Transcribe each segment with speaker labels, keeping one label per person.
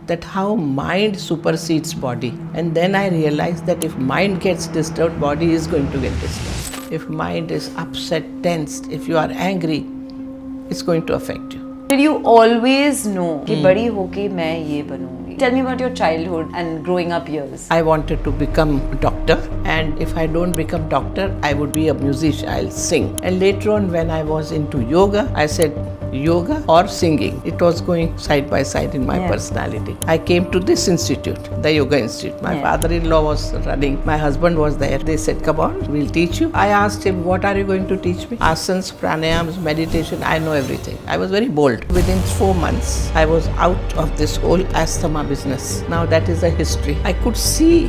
Speaker 1: that how mind supersedes body. And then I realized that if mind gets disturbed, body is going to get disturbed. If mind is upset, tensed, if you are angry, it's going to affect you.
Speaker 2: Did you always know कि बड़ी होके मैं ये बनूंगी? Tell me about your childhood and growing up years.
Speaker 1: I wanted to become a doctor, and if I don't become doctor, I would be a musician. I'll sing. And later on, when I was into yoga, I said yoga or singing. It was going side by side in my personality. I came to this institute, the Yoga Institute. My father-in-law was running. My husband was there. They said, come on, we'll teach you. I asked him, what are you going to teach me? Asanas, pranayams, meditation, I know everything. I was very bold. Within 4 months, I was out of this whole asthma business. Now that is a history. I could see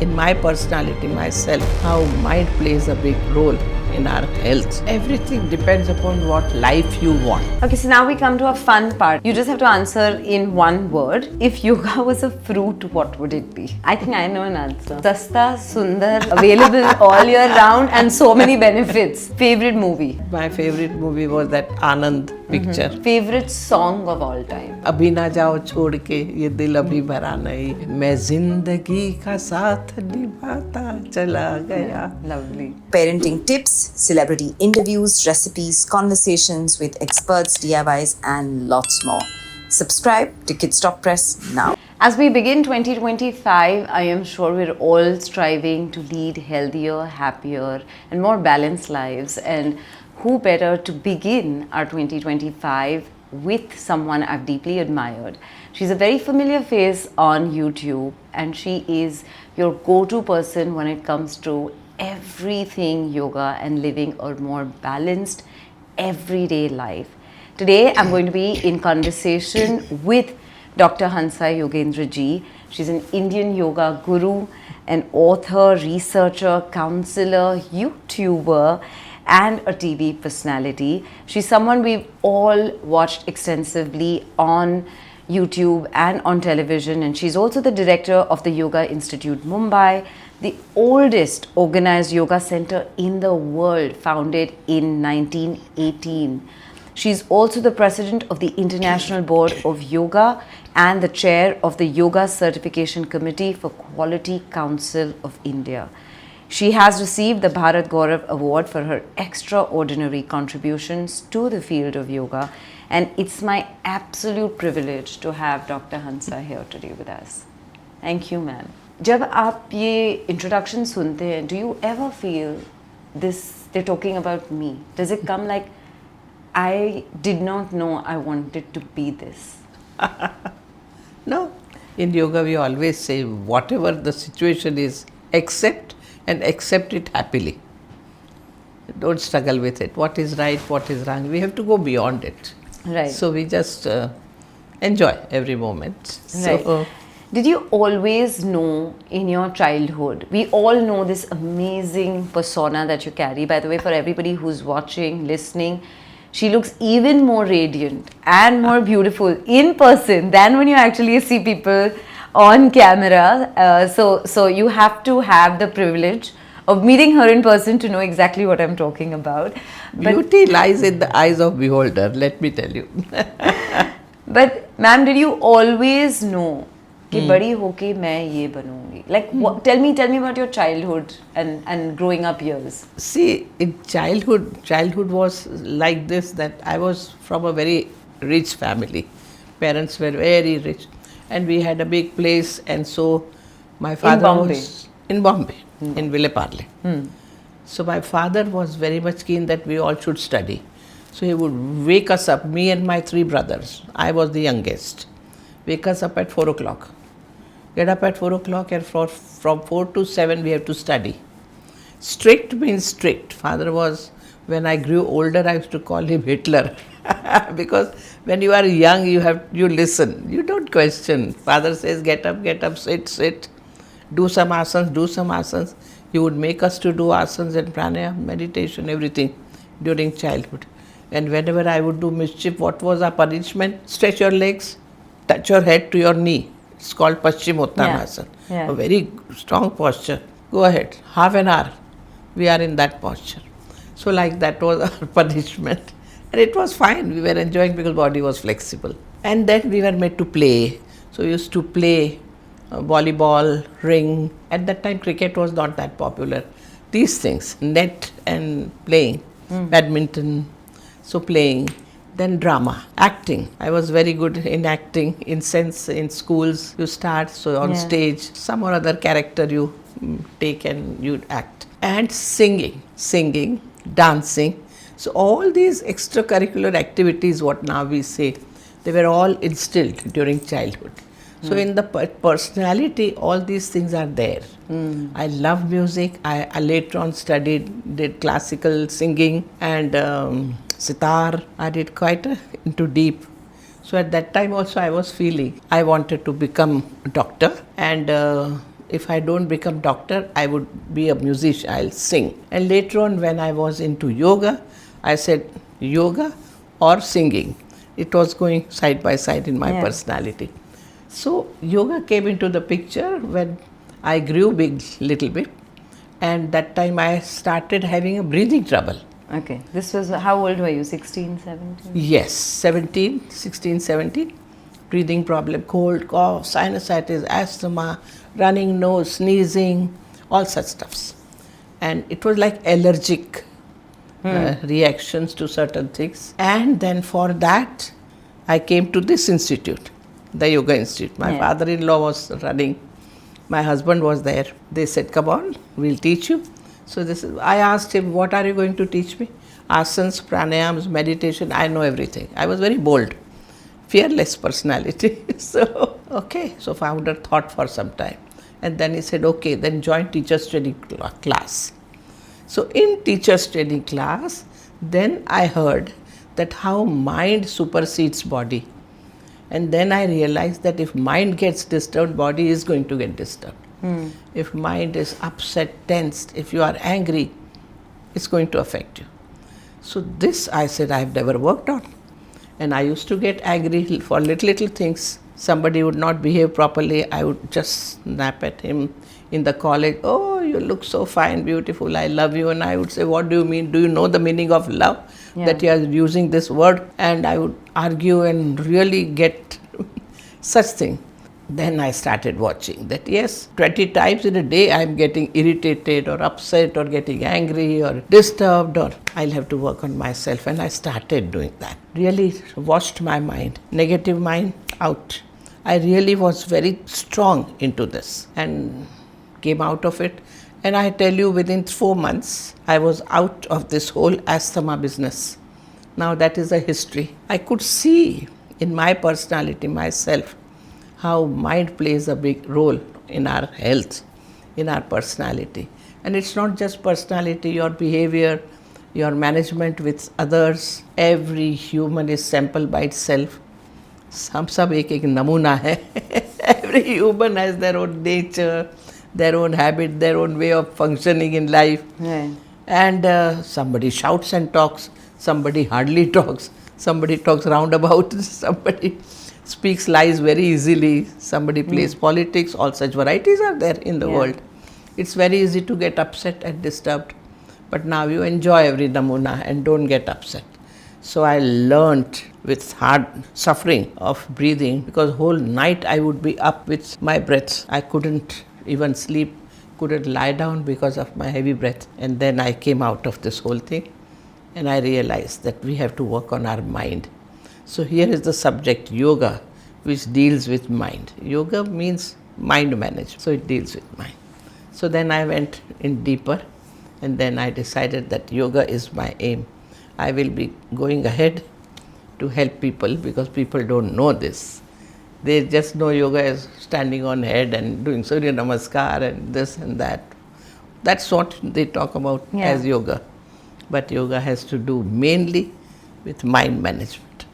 Speaker 1: in my personality, myself, how mind plays a big role in our health. Everything depends upon what life you want.
Speaker 2: Okay, so now we come to a fun part. You just have to answer in one word. If yoga was a fruit, what would it be? I think I know an answer. Sasta, sundar, available all year round and so many benefits. Favorite movie?
Speaker 1: My favorite movie was that Anand picture.
Speaker 2: Favorite song of all time?
Speaker 1: अभी ना जाओ छोड़ के ये दिल अभी भरा नहीं मैं जिंदगी का साथ निभाता चला गया.
Speaker 2: Lovely.
Speaker 3: Parenting tips, celebrity interviews, recipes, conversations with experts, DIYs, and lots more. Subscribe to Kidsstoppress now.
Speaker 2: As we begin 2025, I am sure we're all striving to lead healthier, happier, and more balanced lives. And who better to begin our 2025 with someone I've deeply admired. She's a very familiar face on YouTube, and she is your go-to person when it comes to everything yoga and living a more balanced everyday life. Today, I'm going to be in conversation with Dr. Hansaji Yogendra ji. She's an Indian yoga guru, an author, researcher, counselor, YouTuber, and a TV personality. She's someone we've all watched extensively on YouTube and on television, and she's also the director of the Yoga Institute Mumbai, the oldest organized yoga center in the world, founded in 1918. She's also the president of the International Board of Yoga and the chair of the Yoga Certification Committee for Quality Council of India. She has received the Bharat Gaurav Award for her extraordinary contributions to the field of yoga, and it's my absolute privilege to have Dr. Hansa here today with us. Thank you, ma'am. जब आप ये introduction सुनते हैं, do you ever feel this, they're talking about me? Does it come like, I did not know I wanted to be this?
Speaker 1: No. In yoga, we always say, whatever the situation is, accept and accept it happily. Don't struggle with it. What is right, what is wrong? We have to go beyond it.
Speaker 2: Right.
Speaker 1: So we just enjoy every moment.
Speaker 2: Right.
Speaker 1: So,
Speaker 2: did you always know in your childhood? We all know this amazing persona that you carry. By the way, for everybody who's watching, listening, she looks even more radiant and more beautiful in person than when you actually see people on camera. So you have to have the privilege of meeting her in person to know exactly what I'm talking about. But
Speaker 1: beauty lies in the eyes of beholder, let me tell you.
Speaker 2: But ma'am, did you always know कि बड़ी होके मैं ये बनूंगी? Like, tell me about your childhood and growing up years.
Speaker 1: See, in childhood was like this, that I was from a very rich family. Parents were very rich, and we had a big place, and so my father was in Bombay, in Vileparle. So my father was very much keen that we all should study. So he would wake us up, me and my 3 brothers. I was the youngest. Wake us up at 4 o'clock. Get up at 4 o'clock, and from 4 to 7 we have to study. Strict means strict. Father was, when I grew older, I used to call him Hitler. Because when you are young, you listen. You don't question. Father says, get up, sit. Do some asanas. He would make us to do asanas and pranayama, meditation, everything during childhood. And whenever I would do mischief, what was our punishment? Stretch your legs, touch your head to your knee. It's called Paschimottanasana.
Speaker 2: Yeah.
Speaker 1: A very strong posture. Go ahead, half an hour. We are in that posture. So like that was our punishment. And it was fine. We were enjoying because body was flexible. And then we were made to play. So we used to play volleyball, ring. At that time, cricket was not that popular. These things, net and playing, badminton, so playing. Then drama, acting. I was very good in acting. In sense, in schools, you start, so on stage, some or other character you take and you act. And singing, dancing. So all these extracurricular activities, what now we say, they were all instilled during childhood. So in the personality, all these things are there. I love music. I later on did classical singing and sitar. I did quite into deep. So at that time also I was feeling I wanted to become a doctor, and if I don't become doctor, I would be a musician, I'll sing. And later on when I was into yoga, I said yoga or singing. It was going side by side in my personality. So yoga came into the picture when I grew big little bit, and that time I started having a breathing trouble.
Speaker 2: Okay. This was, how old were you? 16, 17?
Speaker 1: Yes, 16, 17. Breathing problem, cold, cough, sinusitis, asthma, running nose, sneezing, all such stuffs. And it was like allergic reactions to certain things. And then for that, I came to this institute, the Yoga Institute. My father-in-law was running. My husband was there. They said, come on, we'll teach you. So I asked him, what are you going to teach me? Asanas, pranayams, meditation, I know everything. I was very bold, fearless personality. So founder thought for some time. And then he said, okay, then join teacher's training class. So in teacher's training class, then I heard that how mind supersedes body. And then I realized that if mind gets disturbed, body is going to get disturbed. If mind is upset, tensed, if you are angry, it's going to affect you. So this I said I've never worked on. And I used to get angry for little things. Somebody would not behave properly, I would just snap at him. In the college, oh, you look so fine, beautiful, I love you. And I would say, what do you mean? Do you know the meaning of love? That you are using this word? And I would argue and really get such thing. Then I started watching that, yes, 20 times in a day I am getting irritated or upset or getting angry or disturbed, or I'll have to work on myself. And I started doing that. Really washed my mind, negative mind out. I really was very strong into this and came out of it. And I tell you, within 4 months, I was out of this whole asthma business. Now that is a history. I could see in my personality, myself, how mind plays a big role in our health, in our personality. And it's not just personality, your behavior, your management with others. Every human is sample by itself. हम सब एक नमूना है. Every human has their own nature, their own habit, their own way of functioning in life. And somebody shouts and talks, somebody hardly talks, somebody talks roundabout, somebody speaks lies very easily, somebody plays politics. All such varieties are there in the world. It's very easy to get upset and disturbed, but now you enjoy every namuna and don't get upset. So I learnt with hard suffering of breathing, because whole night I would be up with my breaths. I couldn't even sleep, couldn't lie down because of my heavy breath. And then I came out of this whole thing and I realized that we have to work on our mind. So here is the subject, yoga, which deals with mind. Yoga means mind management, so it deals with mind. So then I went in deeper, and then I decided that yoga is my aim. I will be going ahead to help people, because people don't know this. They just know yoga is standing on head and doing Surya Namaskar and this and that. That's what they talk about as yoga. But yoga has to do mainly with mind management.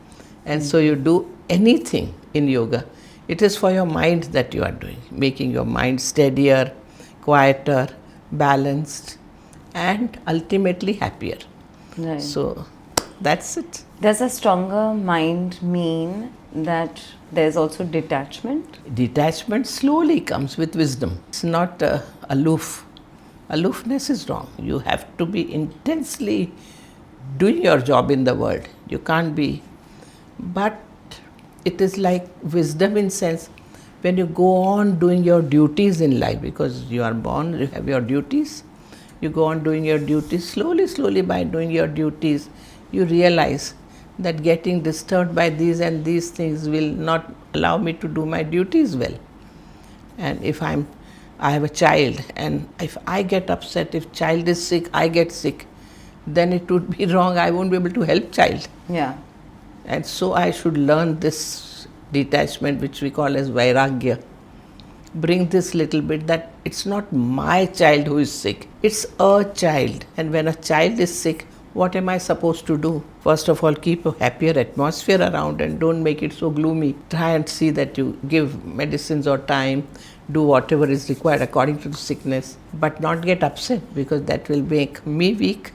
Speaker 1: And so you do anything in yoga, it is for your mind that you are doing, making your mind steadier, quieter, balanced, and ultimately happier.
Speaker 2: Right.
Speaker 1: So that's it.
Speaker 2: Does a stronger mind mean that there's also detachment?
Speaker 1: Detachment slowly comes with wisdom. It's not aloof. Aloofness is wrong. You have to be intensely doing your job in the world. You can't be. But it is like wisdom in sense, When you go on doing your duties in life, because you are born, you have your duties, you go on doing your duties, slowly by doing your duties, you realize that getting disturbed by these and these things will not allow me to do my duties well. And if I have a child, and if I get upset, if child is sick, I get sick, then it would be wrong. I won't be able to help child.
Speaker 2: Yeah.
Speaker 1: And so I should learn this detachment, which we call as vairagya. Bring this little bit that it's not my child who is sick, it's a child. And when a child is sick, what am I supposed to do? First of all, keep a happier atmosphere around and don't make it so gloomy. Try and see that you give medicines or time, do whatever is required according to the sickness, but not get upset, because that will make me weak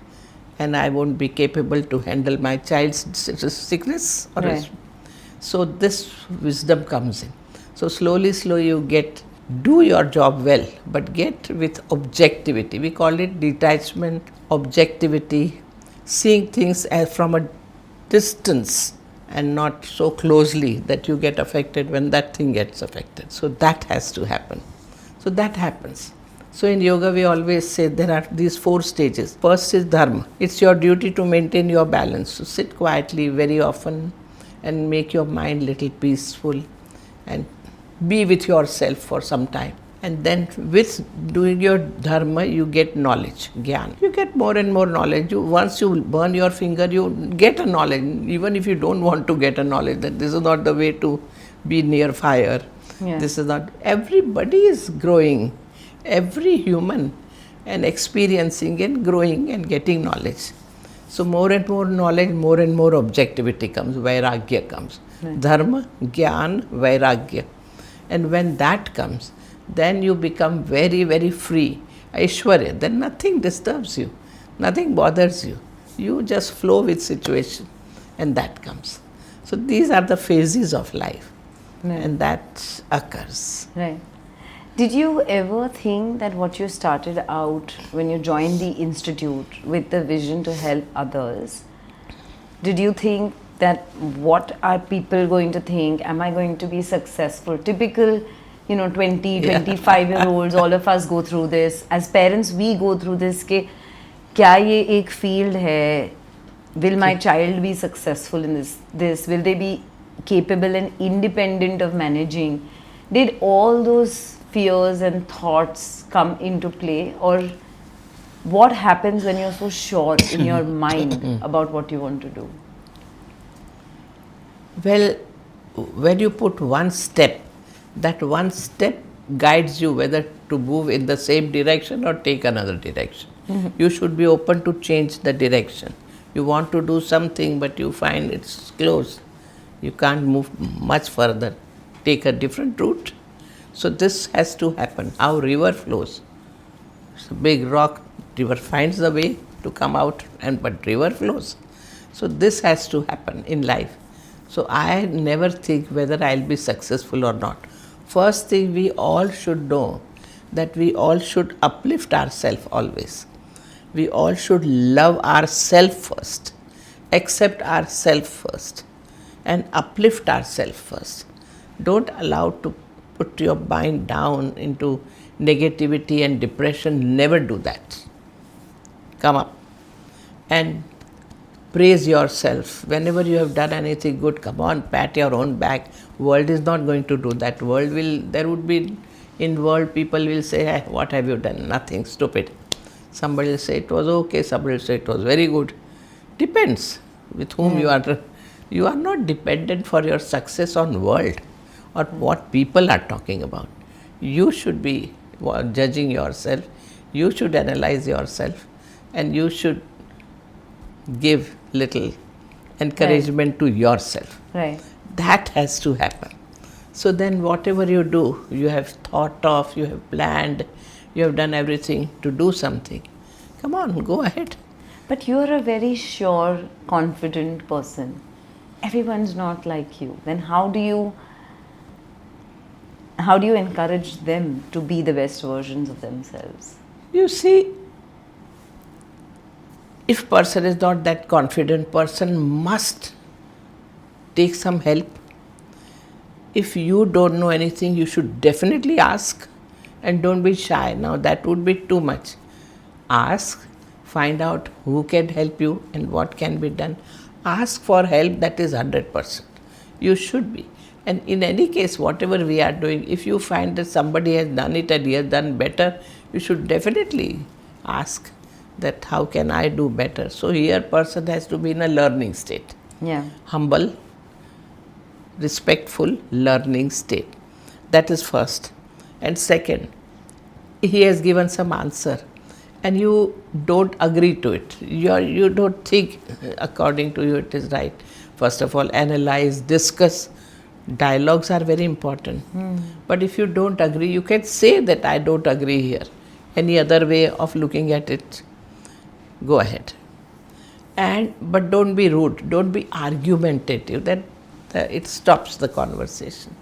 Speaker 1: and I won't be capable to handle my child's sickness.
Speaker 2: Right.
Speaker 1: So this wisdom comes in. So slowly you do your job well, but get with objectivity. We call it detachment, objectivity, seeing things as from a distance and not so closely that you get affected when that thing gets affected. So that has to happen. So that happens. So in yoga we always say there are these 4 stages. First is dharma. It's your duty to maintain your balance. So sit quietly very often and make your mind little peaceful and be with yourself for some time. And then with doing your dharma, you get knowledge, jnana. You get more and more knowledge. Once you burn your finger, you get a knowledge. Even if you don't want to get a knowledge, that this is not the way to be near fire.
Speaker 2: Yeah.
Speaker 1: This is not, everybody is growing. Every human and experiencing and growing and getting knowledge. So more and more knowledge, more and more objectivity comes, vairagya comes.
Speaker 2: Right.
Speaker 1: Dharma, jnana, vairagya. And when that comes, then you become very free. Aishwarya, then nothing disturbs you, nothing bothers you. You just flow with situation and that comes. So these are the phases of life.
Speaker 2: Right.
Speaker 1: And that occurs.
Speaker 2: Right. Did you ever think that what you started out when you joined the institute with the vision to help others, did you think that what are people going to think? Am I going to be successful? Typical, 20, 25-year-olds, all of us go through this. As parents, we go through this. Ke, kya ye ek field hai? Will my child be successful in this? Will they be capable and independent of managing? Did all those fears and thoughts come into play, or what happens when you're so sure in your mind about what you want to do?
Speaker 1: Well, when you put one step, that one step guides you whether to move in the same direction or take another direction. You should be open to change the direction. You want to do something but you find it's closed. You can't move much further. Take a different route. So this has to happen. How river flows. It's a big rock, river finds the way to come out, but river flows. So this has to happen in life. So I never think whether I'll be successful or not. First thing, we all should know that we all should uplift ourselves always. We all should love ourselves first, accept ourselves first, and uplift ourselves first. Don't allow to put your mind down into negativity and depression. Never do that. Come up and praise yourself. Whenever you have done anything good, come on, pat your own back. World is not going to do that. In world people will say, hey, what have you done? Nothing, stupid. Somebody will say it was okay, somebody will say it was very good. Depends with whom you are. You are not dependent for your success on world or what people are talking about. You should be judging yourself, you should analyze yourself, and you should give little encouragement to yourself.
Speaker 2: Right.
Speaker 1: That has to happen. So then whatever you do, you have thought of, you have planned, you have done everything to do something. Come on, go ahead.
Speaker 2: But you're a very sure, confident person. Everyone's not like you. Then how do you encourage them to be the best versions of themselves?
Speaker 1: You see, if person is not that confident, person must take some help. If you don't know anything, you should definitely ask, and don't be shy. Now that would be too much. Ask, find out who can help you and what can be done. Ask for help, that is 100%. You should be. And in any case, whatever we are doing, if you find that somebody has done it and he has done better, you should definitely ask that how can I do better. So here person has to be in a learning state.
Speaker 2: Yeah.
Speaker 1: Humble, respectful, learning state. That is first. And second, he has given some answer and you don't agree to it. You don't think according to you it is right. First of all, analyze, discuss. Dialogues are very important. But if you don't agree, you can say that I don't agree here. Any other way of looking at it, go ahead. But don't be rude, don't be argumentative. That it stops the conversation.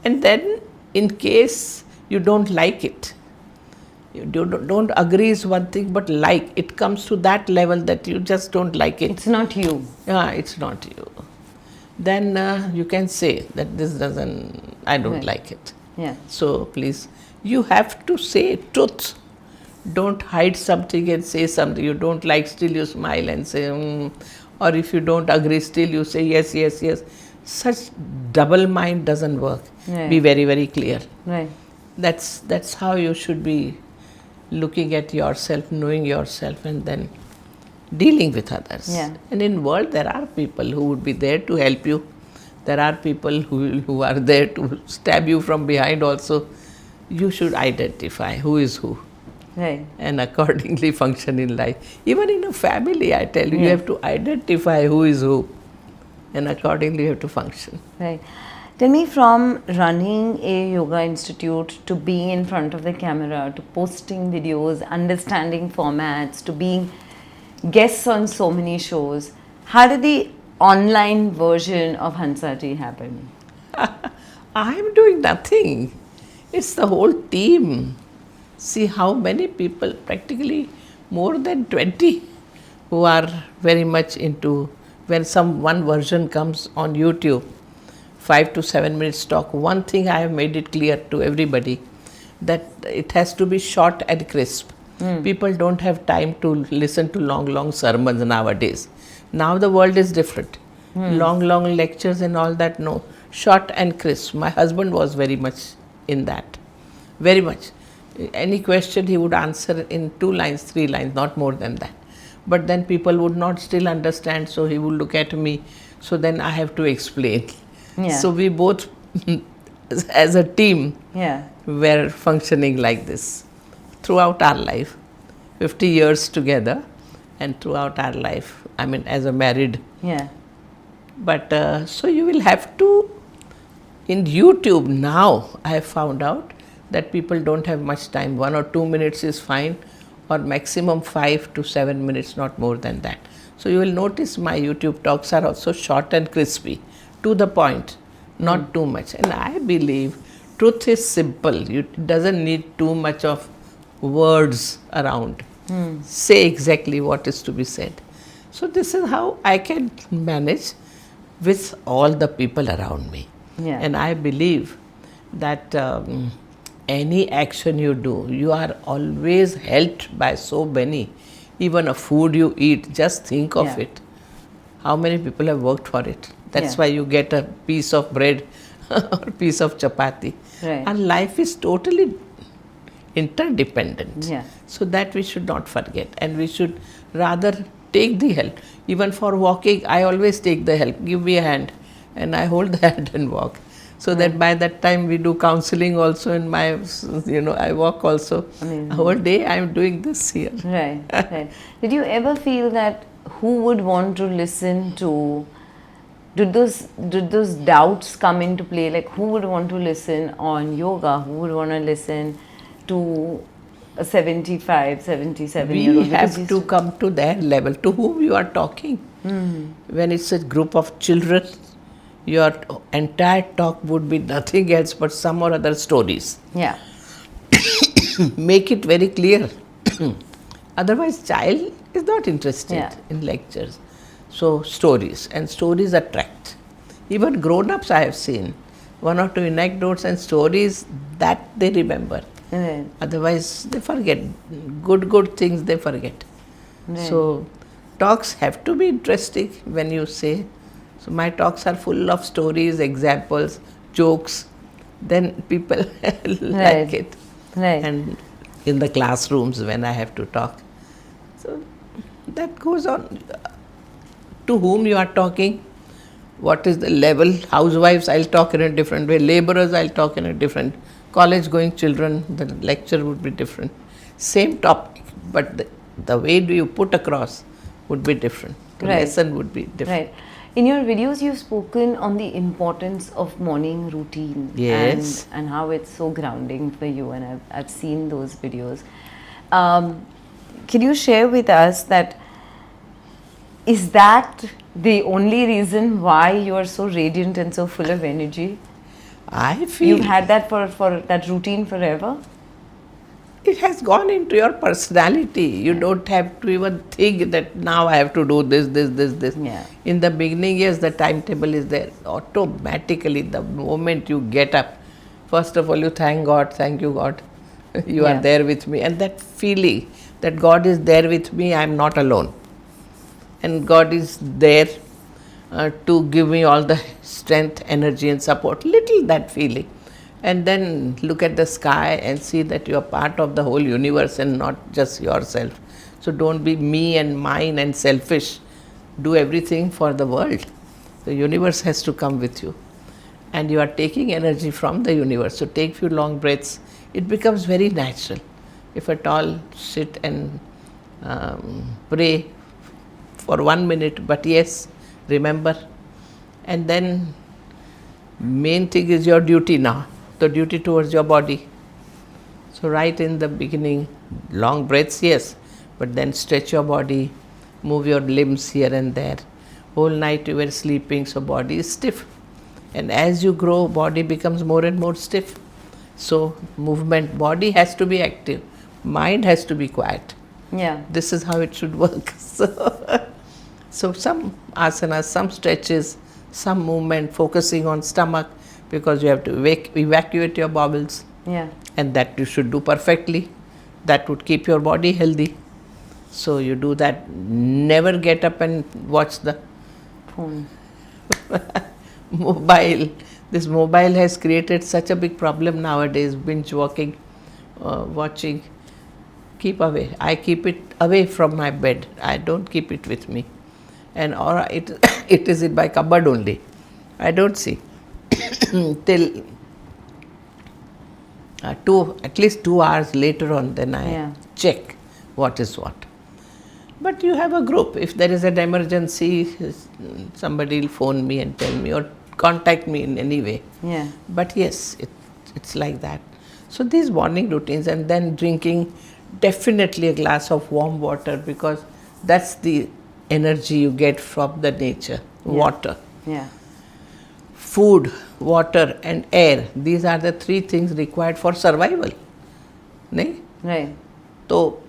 Speaker 1: And then, in case you don't like it, you don't agree is one thing, but like it comes to that level that you just don't like it.
Speaker 2: It's not you.
Speaker 1: Yeah, it's not you. Then you can say that I don't like it.
Speaker 2: Yeah.
Speaker 1: So please, you have to say truth. Don't hide something and say something you don't like, still you smile and say, or if you don't agree, still you say yes, yes, yes. Such double mind doesn't work.
Speaker 2: Right.
Speaker 1: Be very, very clear.
Speaker 2: Right.
Speaker 1: That's how you should be looking at yourself, knowing yourself, and then dealing with others.
Speaker 2: Yeah.
Speaker 1: And in world there are people who would be there to help you. There are people who are there to stab you from behind also. You should identify who is who.
Speaker 2: Right.
Speaker 1: And accordingly function in life. Even in a family, I tell you, you
Speaker 2: Yeah.
Speaker 1: have to identify who is who. And accordingly you have to function.
Speaker 2: Right. Tell me, from running a yoga institute to being in front of the camera, to posting videos, understanding formats, to being guests on so many shows, how did the online version of Hansaji happen?
Speaker 1: I'm doing nothing. It's the whole team. See how many people, practically more than 20, who are very much into, when one version comes on YouTube, 5 to 7 minutes talk. One thing I have made it clear to everybody, that it has to be short and crisp. People don't have time to listen to long sermons nowadays. Now the world is different. Long lectures and all that, no. Short and crisp. My husband was very much in that. Very much. Any question he would answer in 2 lines, 3 lines, not more than that. But then people would not still understand, so he would look at me. So then I have to explain.
Speaker 2: Yeah.
Speaker 1: So we both, as a team,
Speaker 2: Yeah.
Speaker 1: were functioning like this throughout our life. 50 years together, and throughout our life, I mean, as a married.
Speaker 2: Yeah.
Speaker 1: But so you will have to, in YouTube now, I have found out that people don't have much time. 1 or 2 minutes is fine, or maximum 5 to 7 minutes, not more than that. So you will notice my YouTube talks are also short and crispy, to the point, not too much. And I believe truth is simple. It doesn't need too much of words around. Say exactly what is to be said. So this is how I can manage with all the people around me.
Speaker 2: Yeah.
Speaker 1: And I believe that any action you do, you are always helped by so many. Even a food you eat, just think of
Speaker 2: Yeah.
Speaker 1: it. How many people have worked for it? That's
Speaker 2: Yeah.
Speaker 1: why you get a piece of bread or a piece of chapati.
Speaker 2: Right.
Speaker 1: And life is totally interdependent.
Speaker 2: Yeah.
Speaker 1: So that we should not forget, and we should rather take the help. Even for walking, I always take the help. Give me a hand, and I hold the hand and walk. So that by that time we do counseling also in my, I walk also.
Speaker 2: Amazing.
Speaker 1: Whole day I am doing this here.
Speaker 2: Right. Right. Did you ever feel that who would want to listen to? Did those doubts come into play? Like, who would want to listen on yoga? Who would want to listen to a 75, 77-year-old?
Speaker 1: We have to come to their level. To whom you are talking? When it's a group of children, your entire talk would be nothing else but some or other stories.
Speaker 2: Yeah.
Speaker 1: Make it very clear. Otherwise, child is not interested
Speaker 2: Yeah.
Speaker 1: in lectures. So stories, and stories attract. Even grown-ups I have seen. one or two anecdotes and stories that they remember.
Speaker 2: Right.
Speaker 1: Otherwise, they forget. Good things they forget.
Speaker 2: Right.
Speaker 1: So, talks have to be interesting when you say. So, my talks are full of stories, examples, jokes. Then people like it.
Speaker 2: Right.
Speaker 1: And in the classrooms when I have to talk. So, that goes on. To whom you are talking, what is the level. Housewives, I'll talk in a different way. Laborers, I'll talk in a different. College going children, the lecture would be different. Same topic, but the way do you put across would be different. The
Speaker 2: Right.
Speaker 1: lesson would be different.
Speaker 2: Right. In your videos, you've spoken on the importance of morning routine.
Speaker 1: Yes.
Speaker 2: And how it's so grounding for you, and I've seen those videos. Can you share with us that, is that the only reason why you are so radiant and so full of energy?
Speaker 1: I feel
Speaker 2: You've had that for that routine forever?
Speaker 1: it has gone into your personality. You don't have to even think that now I have to do this.
Speaker 2: Yeah.
Speaker 1: In the beginning, yes, the timetable is there. Automatically, the moment you get up, first of all, you thank God, thank you, God. You
Speaker 2: Yeah.
Speaker 1: are there with me. And that feeling that God is there with me, I am not alone. And God is there to give me all the strength, energy, and support. Little that feeling. And then look at the sky and see that you are part of the whole universe and not just yourself. So don't be me and mine and selfish. Do everything for the world. The universe has to come with you. And you are taking energy from the universe. So take few long breaths. It becomes very natural. If at all, sit and pray for 1 minute. But yes, remember. And then main thing is your duty now. The duty towards your body. So right in the beginning, long breaths, yes, but then stretch your body, move your limbs here and there. Whole night you were sleeping, so body is stiff. And as you grow, body becomes more and more stiff. So movement, body has to be active, mind has to be quiet.
Speaker 2: Yeah.
Speaker 1: This is how it should work. So some asanas, some stretches, some movement, focusing on stomach, because you have to evacuate your bowels,
Speaker 2: Yeah.
Speaker 1: and that you should do perfectly. That would keep your body healthy. So you do that. Never get up and watch the
Speaker 2: Phone.
Speaker 1: mobile. This mobile has created such a big problem nowadays. Binge watching. Keep away. I keep it away from my bed. I don't keep it with me. And or it is in my cupboard only. I don't see till at least 2 hours later on. Then I check what is what. But you have a group. If there is an emergency, somebody will phone me and tell me, or contact me in any way.
Speaker 2: Yeah.
Speaker 1: But yes, it's like that. So these morning routines, and then drinking definitely a glass of warm water, because that's the energy you get from the nature. Water.
Speaker 2: Yeah.
Speaker 1: Food, water and air. These are the three things required for survival. Nahin?
Speaker 2: Right.
Speaker 1: So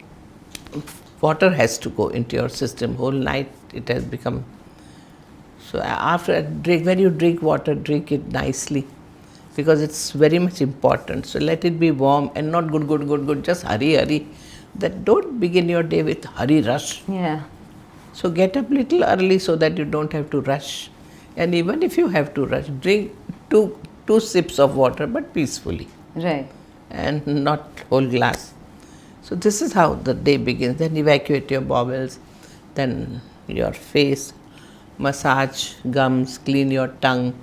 Speaker 1: water has to go into your system. Whole night it has become. So after a drink, when you drink water, drink it nicely, because it's very much important. So let it be warm and not good. Just hurry. That don't begin your day with hurry rush.
Speaker 2: Yeah.
Speaker 1: So get up little early so that you don't have to rush. And even if you have to rush, drink two sips of water, but peacefully.
Speaker 2: Right.
Speaker 1: And not whole glass. So this is how the day begins. Then evacuate your bowels, then your face, massage gums, clean your tongue,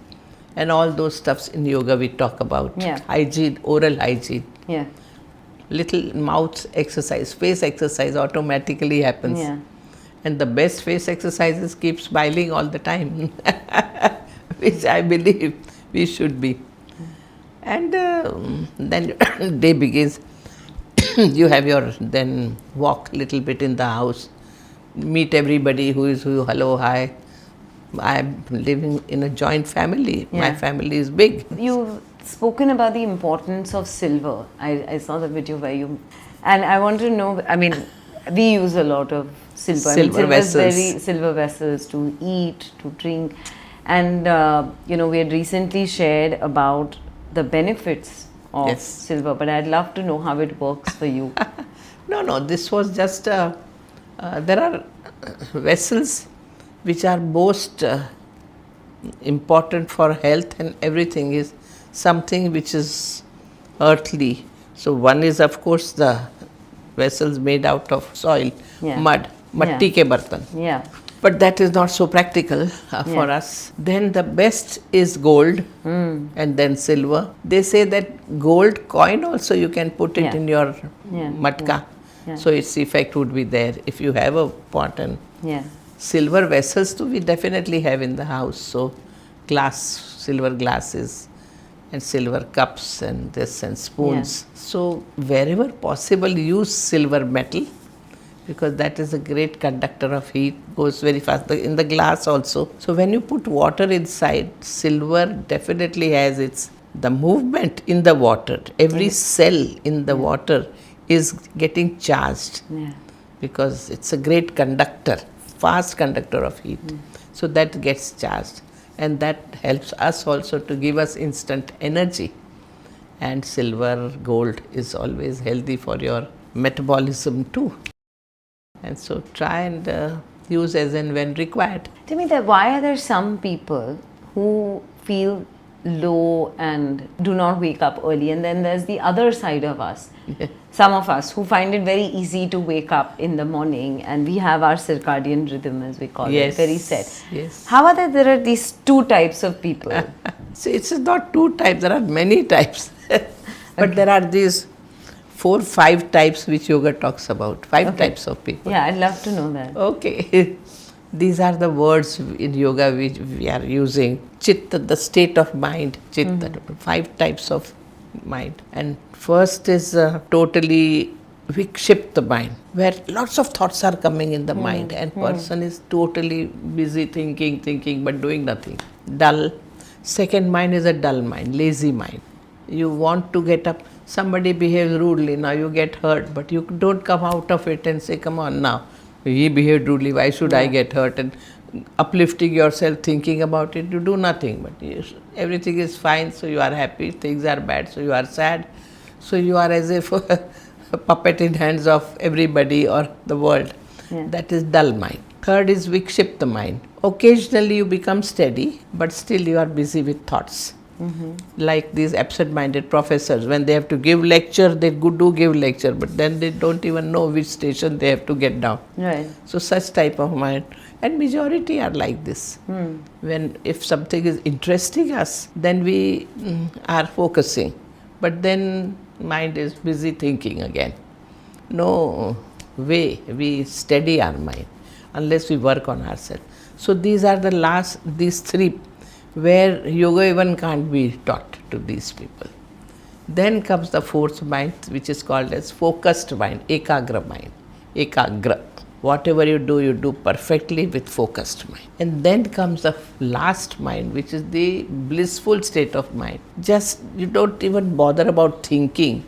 Speaker 1: and all those stuffs in yoga we talk about.
Speaker 2: Yeah.
Speaker 1: Hygiene, oral hygiene.
Speaker 2: Yeah.
Speaker 1: Little mouth exercise, face exercise automatically happens.
Speaker 2: Yeah.
Speaker 1: And the best face exercises keep smiling all the time, which I believe we should be. And then day begins. You have your, then walk a little bit in the house, meet everybody who is who, hello, hi. I'm living in a joint family.
Speaker 2: Yeah.
Speaker 1: My family is big.
Speaker 2: You've spoken about the importance of silver. I saw the video where you, and I want to know, I mean, we use a lot of silver.
Speaker 1: Silver vessels.
Speaker 2: Silver vessels to eat, to drink. And we had recently shared about the benefits of
Speaker 1: Yes.
Speaker 2: silver, but I'd love to know how it works for you.
Speaker 1: No, this was just, there are vessels which are most important for health, and everything is something which is earthly. So one is of course the vessels made out of soil,
Speaker 2: Yeah.
Speaker 1: mud, matti ke bartan.
Speaker 2: Yeah.
Speaker 1: But that is not so practical for us. Then the best is gold and then silver. They say that gold coin also you can put it
Speaker 2: Yeah.
Speaker 1: in your
Speaker 2: Yeah.
Speaker 1: matka.
Speaker 2: Yeah.
Speaker 1: So its effect would be there if you have a pot. And
Speaker 2: Yeah.
Speaker 1: silver vessels too we definitely have in the house. So glass, silver glasses and silver cups and this and spoons. So wherever possible use silver metal, because that is a great conductor of heat, goes very fast. In the glass also. So when you put water inside, silver definitely has the movement in the water. Every cell in the water is getting charged
Speaker 2: Yeah.
Speaker 1: because it's a great conductor, fast conductor of heat. So that gets charged, and that helps us also to give us instant energy. And silver, gold is always healthy for your metabolism too. And so try and use as and when required.
Speaker 2: Tell me that why are there some people who feel low and do not wake up early, and then there's the other side of us, some of us who find it very easy to wake up in the morning, and we have our circadian rhythm, as we call it, very set.
Speaker 1: Yes.
Speaker 2: How are there are these two types of people?
Speaker 1: See, it's not two types, there are many types. But there are these 4-5 types which yoga talks about. 5 types of people.
Speaker 2: Yeah, I'd love to know that.
Speaker 1: Okay. These are the words in yoga which we are using. Chitta, the state of mind. Chitta, 5 types of mind. And first is totally vikshipta mind, where lots of thoughts are coming in the mind, and person is totally busy thinking, but doing nothing. Dull. Second mind is a dull mind, lazy mind. You want to get up, somebody behaves rudely, now you get hurt, but you don't come out of it and say, come on now, he behaved rudely, why should I get hurt? And uplifting yourself, thinking about it, you do nothing, but everything is fine, so you are happy. Things are bad, so you are sad. So you are as if a puppet in hands of everybody or the world. That is dull mind. Third is vikshipta mind. Occasionally you become steady, but still you are busy with thoughts. Like these absent-minded professors, when they have to give lecture, they do give lecture, but then they don't even know which station they have to get down.
Speaker 2: Right.
Speaker 1: So such type of mind, and majority are like this. When if something is interesting us, then we are focusing, but then mind is busy thinking again. No way we steady our mind unless we work on ourselves. So these are these 3 where yoga even can't be taught to these people. Then comes the 4th mind, which is called as focused mind, ekagra mind, ekagra. Whatever you do perfectly with focused mind. And then comes the last mind, which is the blissful state of mind. Just, you don't even bother about thinking.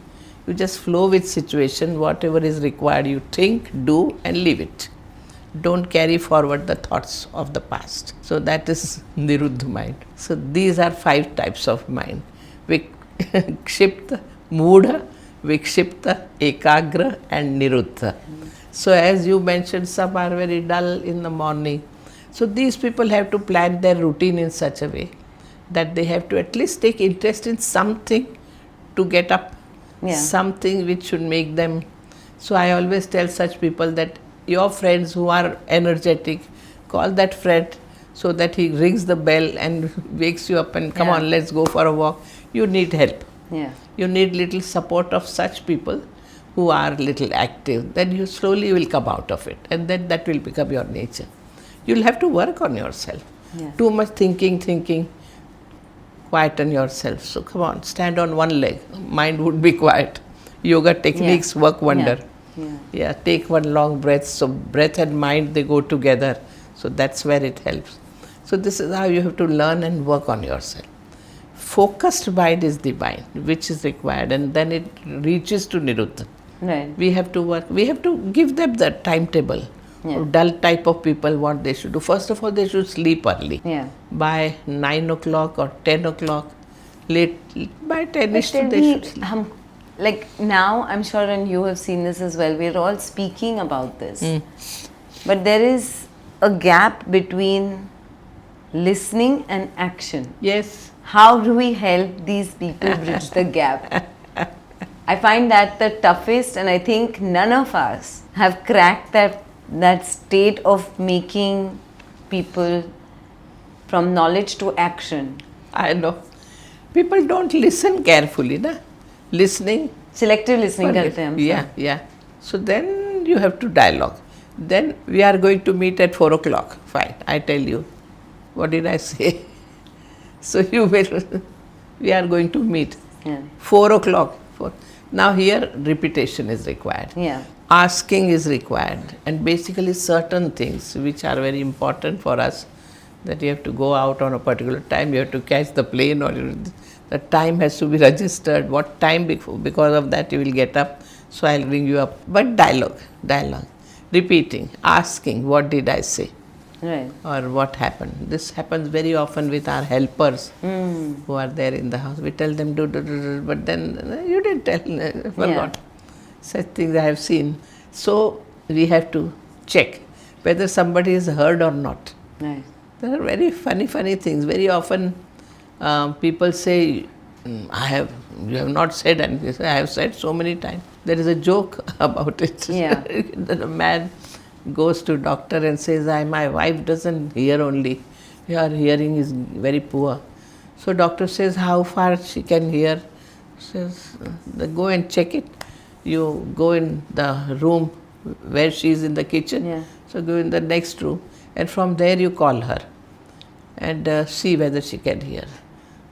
Speaker 1: You just flow with situation, whatever is required, you think, do, and leave it. Don't carry forward the thoughts of the past. So that is Niruddha mind. So these are 5 types of mind. Vikshipta, Moodha, Vikshipta, Ekagra and Niruddha. So as you mentioned, some are very dull in the morning. So these people have to plan their routine in such a way that they have to at least take interest in something to get up. Something which should make them. So I always tell such people that your friends who are energetic, call that friend so that he rings the bell and wakes you up and come on, let's go for a walk. You need help. You need little support of such people who are little active. Then you slowly will come out of it, and then that will become your nature. You'll have to work on yourself. Too much thinking, quieten yourself. So come on, stand on one leg. Mind would be quiet. Yoga techniques work wonder. Take one long breath. So breath and mind, they go together. So that's where it helps. So this is how you have to learn and work on yourself. Focused mind is the mind which is required, and then it reaches to Niruddha.
Speaker 2: Right.
Speaker 1: We have to work. We have to give them the timetable. dull type of people, what they should do. First of all, they should sleep early.
Speaker 2: Yeah.
Speaker 1: By 9 o'clock or 10 o'clock, late by 10ish
Speaker 2: Tell
Speaker 1: they
Speaker 2: me,
Speaker 1: should sleep.
Speaker 2: like now, I'm sure, and you have seen this as well, we're all speaking about this. But there is a gap between listening and action.
Speaker 1: Yes.
Speaker 2: How do we help these people bridge the gap? I find that the toughest, and I think none of us have cracked that state of making people from knowledge to action.
Speaker 1: I know. People don't listen carefully, na? Listening.
Speaker 2: Selective listening
Speaker 1: Forget.
Speaker 2: karte hum
Speaker 1: Yeah, yeah. So then you have to dialogue. Then we are going to meet at 4 o'clock. Fine, I tell you. What did I say? So you will, we are going to meet.
Speaker 2: Yeah.
Speaker 1: 4 o'clock. Now here repetition is required.
Speaker 2: Yeah.
Speaker 1: Asking is required. And basically certain things which are very important for us, that you have to go out on a particular time, you have to catch the plane, or the time has to be registered, what time before, because of that you will get up, so I'll bring you up. But dialogue, repeating, asking, what did I say?
Speaker 2: Right.
Speaker 1: Or what happened. This happens very often with our helpers who are there in the house. We tell them do, but then you didn't tell, forgot. Such things I have seen. So we have to check whether somebody is heard or not.
Speaker 2: Right.
Speaker 1: There are very funny things. Very often people say, you have not said anything. I have said so many times. There is a joke about it.
Speaker 2: Yeah.
Speaker 1: The man goes to doctor and says, my wife doesn't hear only. Her hearing is very poor. So doctor says, how far she can hear? Says, go and check it. You go in the room where she is in the kitchen.
Speaker 2: Yeah.
Speaker 1: So go in the next room, and from there you call her and see whether she can hear.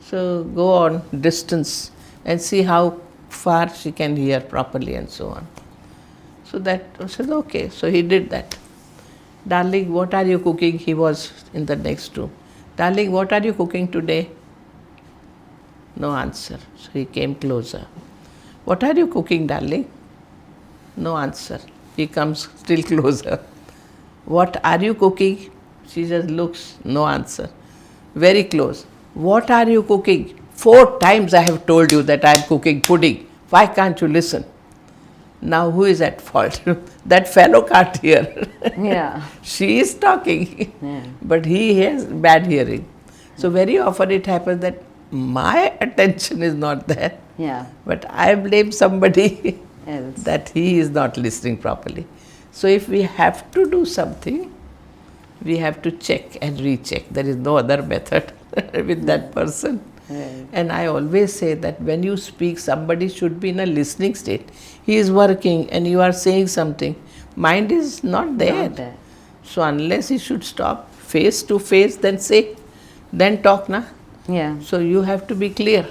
Speaker 1: So go on distance and see how far she can hear properly and so on. So that says, okay. So he did that. Darling, what are you cooking? He was in the next room. Darling, what are you cooking today? No answer. So he came closer. What are you cooking, darling? No answer. He comes still closer. What are you cooking? She just looks, no answer. Very close. What are you cooking? 4 times I have told you that I am cooking pudding. Why can't you listen? Now who is at fault? That fellow can't hear.
Speaker 2: Yeah.
Speaker 1: She is talking, but he has bad hearing. So very often it happens that my attention is not there.
Speaker 2: Yeah.
Speaker 1: But I blame somebody
Speaker 2: Else.
Speaker 1: that he is not listening properly. So if we have to do something, we have to check and recheck. There is no other method with that person.
Speaker 2: Right.
Speaker 1: And I always say that when you speak, somebody should be in a listening state. He is working and you are saying something. Mind is not there.
Speaker 2: Not there.
Speaker 1: So unless he should stop face to face, then say, then talk, na.
Speaker 2: Yeah.
Speaker 1: So you have to be clear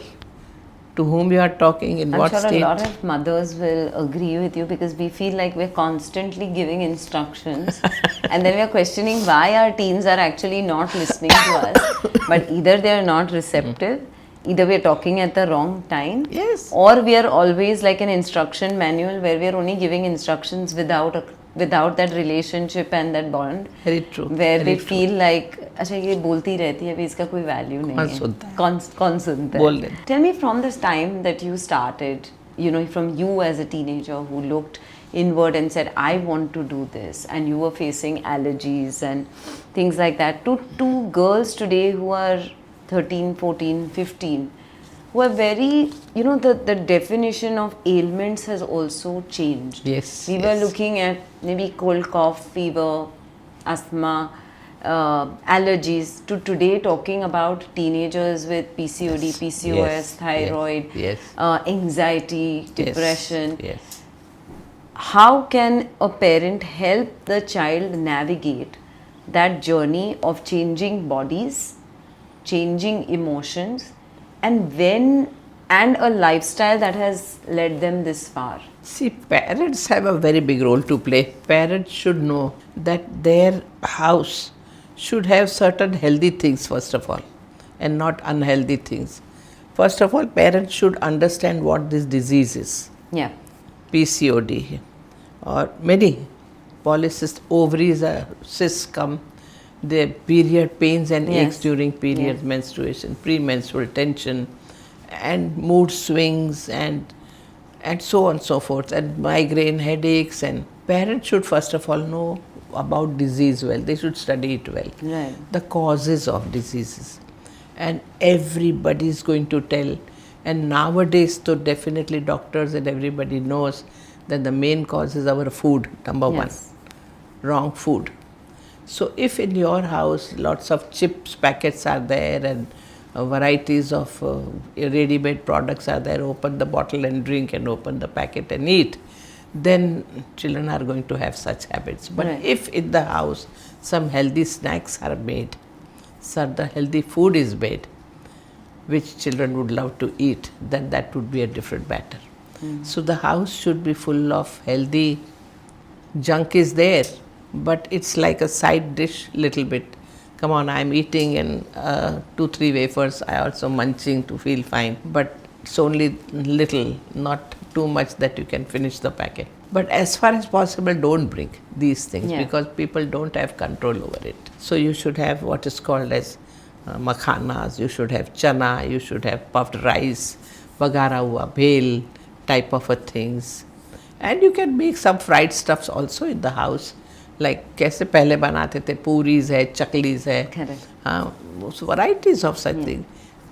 Speaker 1: to whom you are talking, in
Speaker 2: I'm
Speaker 1: what
Speaker 2: sure
Speaker 1: state.
Speaker 2: a lot of mothers will agree with you, because we feel like we're constantly giving instructions and then we're questioning why our teens are actually not listening to us. But either they're not receptive, either we're talking at the wrong time,
Speaker 1: Yes.
Speaker 2: or we are always like an instruction manual where we're only giving instructions without that relationship and that bond.
Speaker 1: Very true.
Speaker 2: Where
Speaker 1: Very
Speaker 2: they feel like, अच्छा ये बोलती रहती है, अभी इसका कोई value नहीं
Speaker 1: कौन
Speaker 2: है.
Speaker 1: सुनता है?
Speaker 2: कौन सुनता है?
Speaker 1: बोल दे.
Speaker 2: Tell me, from this time that you started, from you as a teenager who looked inward and said, I want to do this, and you were facing allergies and things like that, to girls today who are 13, 14, 15, who are very, the definition of ailments has also changed.
Speaker 1: Yes.
Speaker 2: We were looking at maybe cold, cough, fever, asthma, allergies, to today talking about teenagers with PCOD, PCOS,
Speaker 1: Yes,
Speaker 2: thyroid,
Speaker 1: yes.
Speaker 2: Anxiety, depression.
Speaker 1: Yes.
Speaker 2: How can a parent help the child navigate that journey of changing bodies, changing emotions, and a lifestyle that has led them this far?
Speaker 1: See, parents have a very big role to play. Parents should know that their house should have certain healthy things, first of all, and not unhealthy things. First of all, parents should understand what this disease is.
Speaker 2: Yeah.
Speaker 1: PCOD or many. polycystic ovaries, cysts come, the period pains and aches
Speaker 2: Yes.
Speaker 1: during periods, menstruation, premenstrual tension, and mood swings, and so on and so forth, and migraine headaches. And parents should first of all know about disease well. They should study it well.
Speaker 2: Right.
Speaker 1: The causes of diseases. And everybody is going to tell. And nowadays, so definitely doctors and everybody knows that the main cause is our food, number one.
Speaker 2: Yes.
Speaker 1: Wrong food. So if in your house lots of chips packets are there and varieties of ready-made products are there, open the bottle and drink and open the packet and eat, then children are going to have such habits. But
Speaker 2: Right.
Speaker 1: if in the house some healthy snacks are made, so the healthy food is made, which children would love to eat, then that would be a different matter. So the house should be full of healthy junk is there, but it's like a side dish little bit. Come on, I'm eating and 2-3 wafers, I also munching to feel fine, but it's only little, not too much that you can finish the packet. But as far as possible, don't bring these things because people don't have control over it. So you should have what is called as makhanas, you should have chana, you should have puffed rice, bagara hua, bhel type of a things. And you can make some fried stuffs also in the house. Like कैसे पहले बनाते थे, पूरीज है, चकलीज है, हाँ, varieties of such things.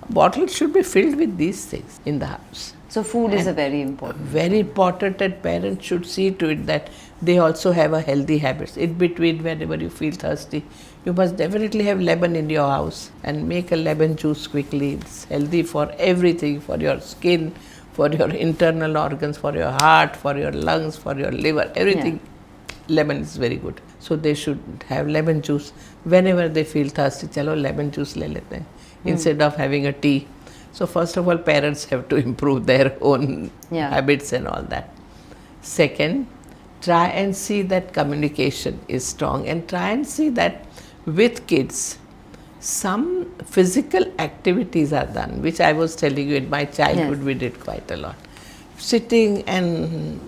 Speaker 1: Bottles should be filled with these things in the house.
Speaker 2: So food is a very important.
Speaker 1: Very important, and parents should see to it that they also have a healthy habits. In between, whenever you feel thirsty, you must definitely have lemon in your house and make a lemon juice quickly. It's healthy for everything, for your skin, for your internal organs, for your heart, for your lungs, for your liver, everything. Lemon is very good. So they should have lemon juice whenever they feel thirsty. Chalo lemon juice le lete hain, instead of having a tea. So first of all, parents have to improve their own habits and all that. Second, try and see that communication is strong, and try and see that with kids some physical activities are done, which I was telling you in my childhood we did quite a lot. Sitting and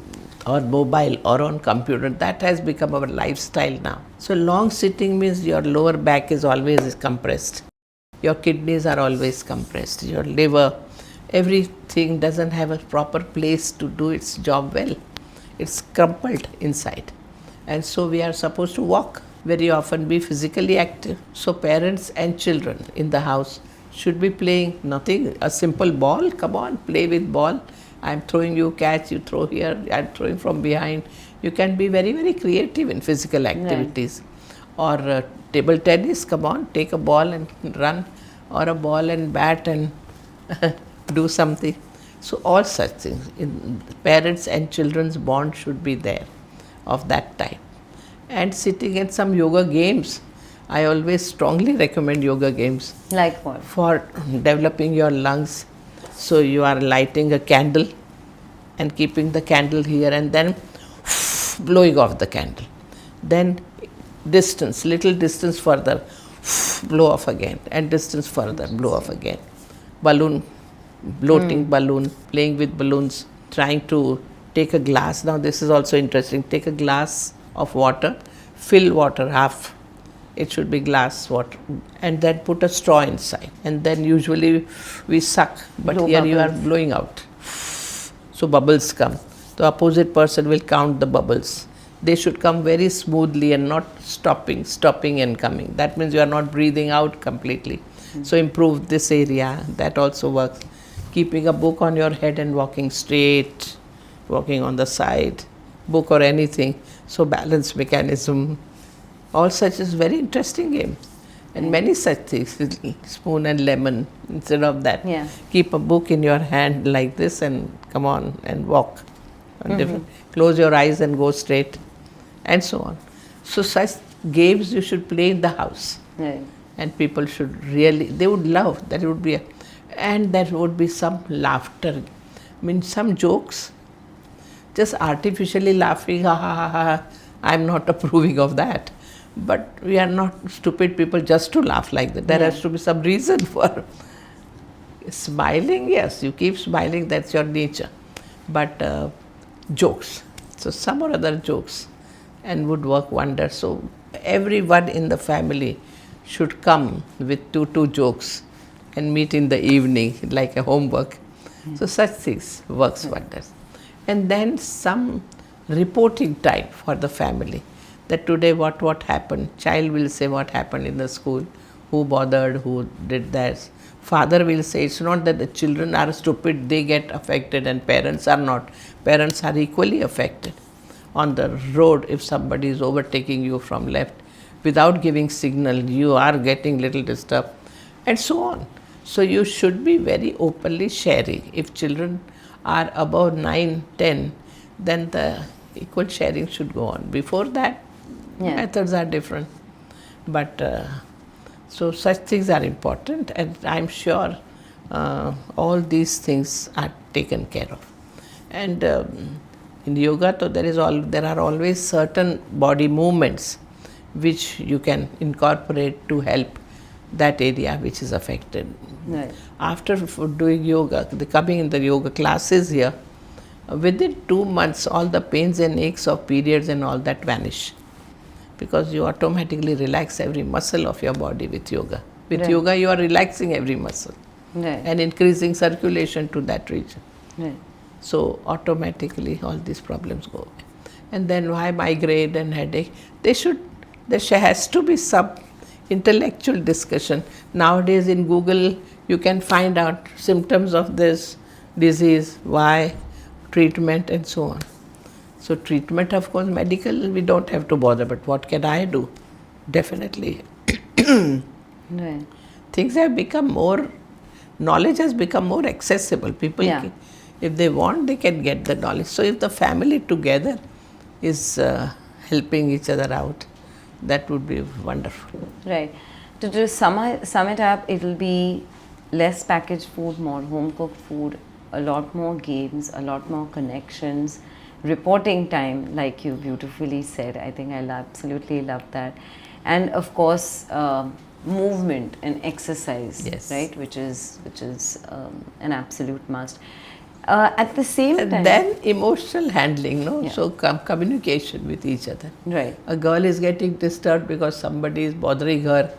Speaker 1: on mobile or on computer, that has become our lifestyle now. So long sitting means your lower back is always compressed. Your kidneys are always compressed. Your liver, everything doesn't have a proper place to do its job well. It's crumpled inside. And so we are supposed to walk very often, be physically active. So parents and children in the house should be playing nothing, a simple ball, come on, play with ball. I'm throwing, you catch, you throw here, I'm throwing from behind. You can be very, very creative in physical activities. Or table tennis, come on, take a ball and run, or a ball and bat and do something. So all such things. Parents and children's bond should be there of that type. And sitting at some yoga games. I always strongly recommend yoga games.
Speaker 2: Like what?
Speaker 1: For developing your lungs. So you are lighting a candle and keeping the candle here and then blowing off the candle. Then distance, little distance further, blow off again, and distance further, blow off again. Balloon, bloating balloon, playing with balloons, trying to take a glass. Now this is also interesting. Take a glass of water, fill water half. It should be glass water, and then put a straw inside. And then usually we suck, but
Speaker 2: Blow
Speaker 1: here
Speaker 2: bubbles.
Speaker 1: you are blowing out. So bubbles come. The opposite person will count the bubbles. They should come very smoothly and not stopping and coming. That means you are not breathing out completely. So improve this area. That also works. Keeping a book on your head and walking straight, walking on the side, book or anything. So balance mechanism. All such is very interesting game. And many such things, spoon and lemon, instead of that. Keep a book in your hand like this and come on and walk. Close your eyes and go straight, and so on. So such games you should play in the house. And people should really, they would love, that would be, and there would be some laughter. I mean, some jokes, just artificially laughing, ha ha ha ha, I'm not approving of that. But we are not stupid people just to laugh like that. There has to be some reason for smiling. Yes, you keep smiling, that's your nature. But jokes, so some or other jokes, and would work wonders. So everyone in the family should come with two jokes and meet in the evening like a homework. So such things works wonders. And then some reporting time for the family, that today what happened. Child will say what happened in the school, who bothered, who did that. Father will say it's not that the children are stupid, they get affected and parents are not. Parents are equally affected. On the road, if somebody is overtaking you from left without giving signal, you are getting little disturbed, and so on. So you should be very openly sharing. If children are above 9, 10, then the equal sharing should go on. Before that, methods are different. But so such things are important, and I'm sure all these things are taken care of. And in yoga, so there are always certain body movements which you can incorporate to help that area which is affected.
Speaker 2: Right.
Speaker 1: After doing yoga, coming in the yoga classes here, within 2 months, all the pains and aches of periods and all that vanish, because you automatically relax every muscle of your body with yoga. With yoga, you are relaxing every muscle and increasing circulation to that region. So automatically all these problems go away. And then why migraine and headache? There has to be some intellectual discussion. Nowadays in Google, you can find out symptoms of this disease, why, treatment, and so on. So treatment, of course, medical, we don't have to bother, but what can I do? Definitely. Things have become more, knowledge has become more accessible. People, if they want, they can get the knowledge. So if the family together is helping each other out, that would be wonderful.
Speaker 2: Right. To sum it up, it will be less packaged food, more home cooked food, a lot more games, a lot more connections, reporting time, like you beautifully said. I think I absolutely love that. And of course, movement and exercise, right, which is an absolute must. At the same time,
Speaker 1: then emotional handling, no? So communication with each other.
Speaker 2: Right.
Speaker 1: A girl is getting disturbed because somebody is bothering her.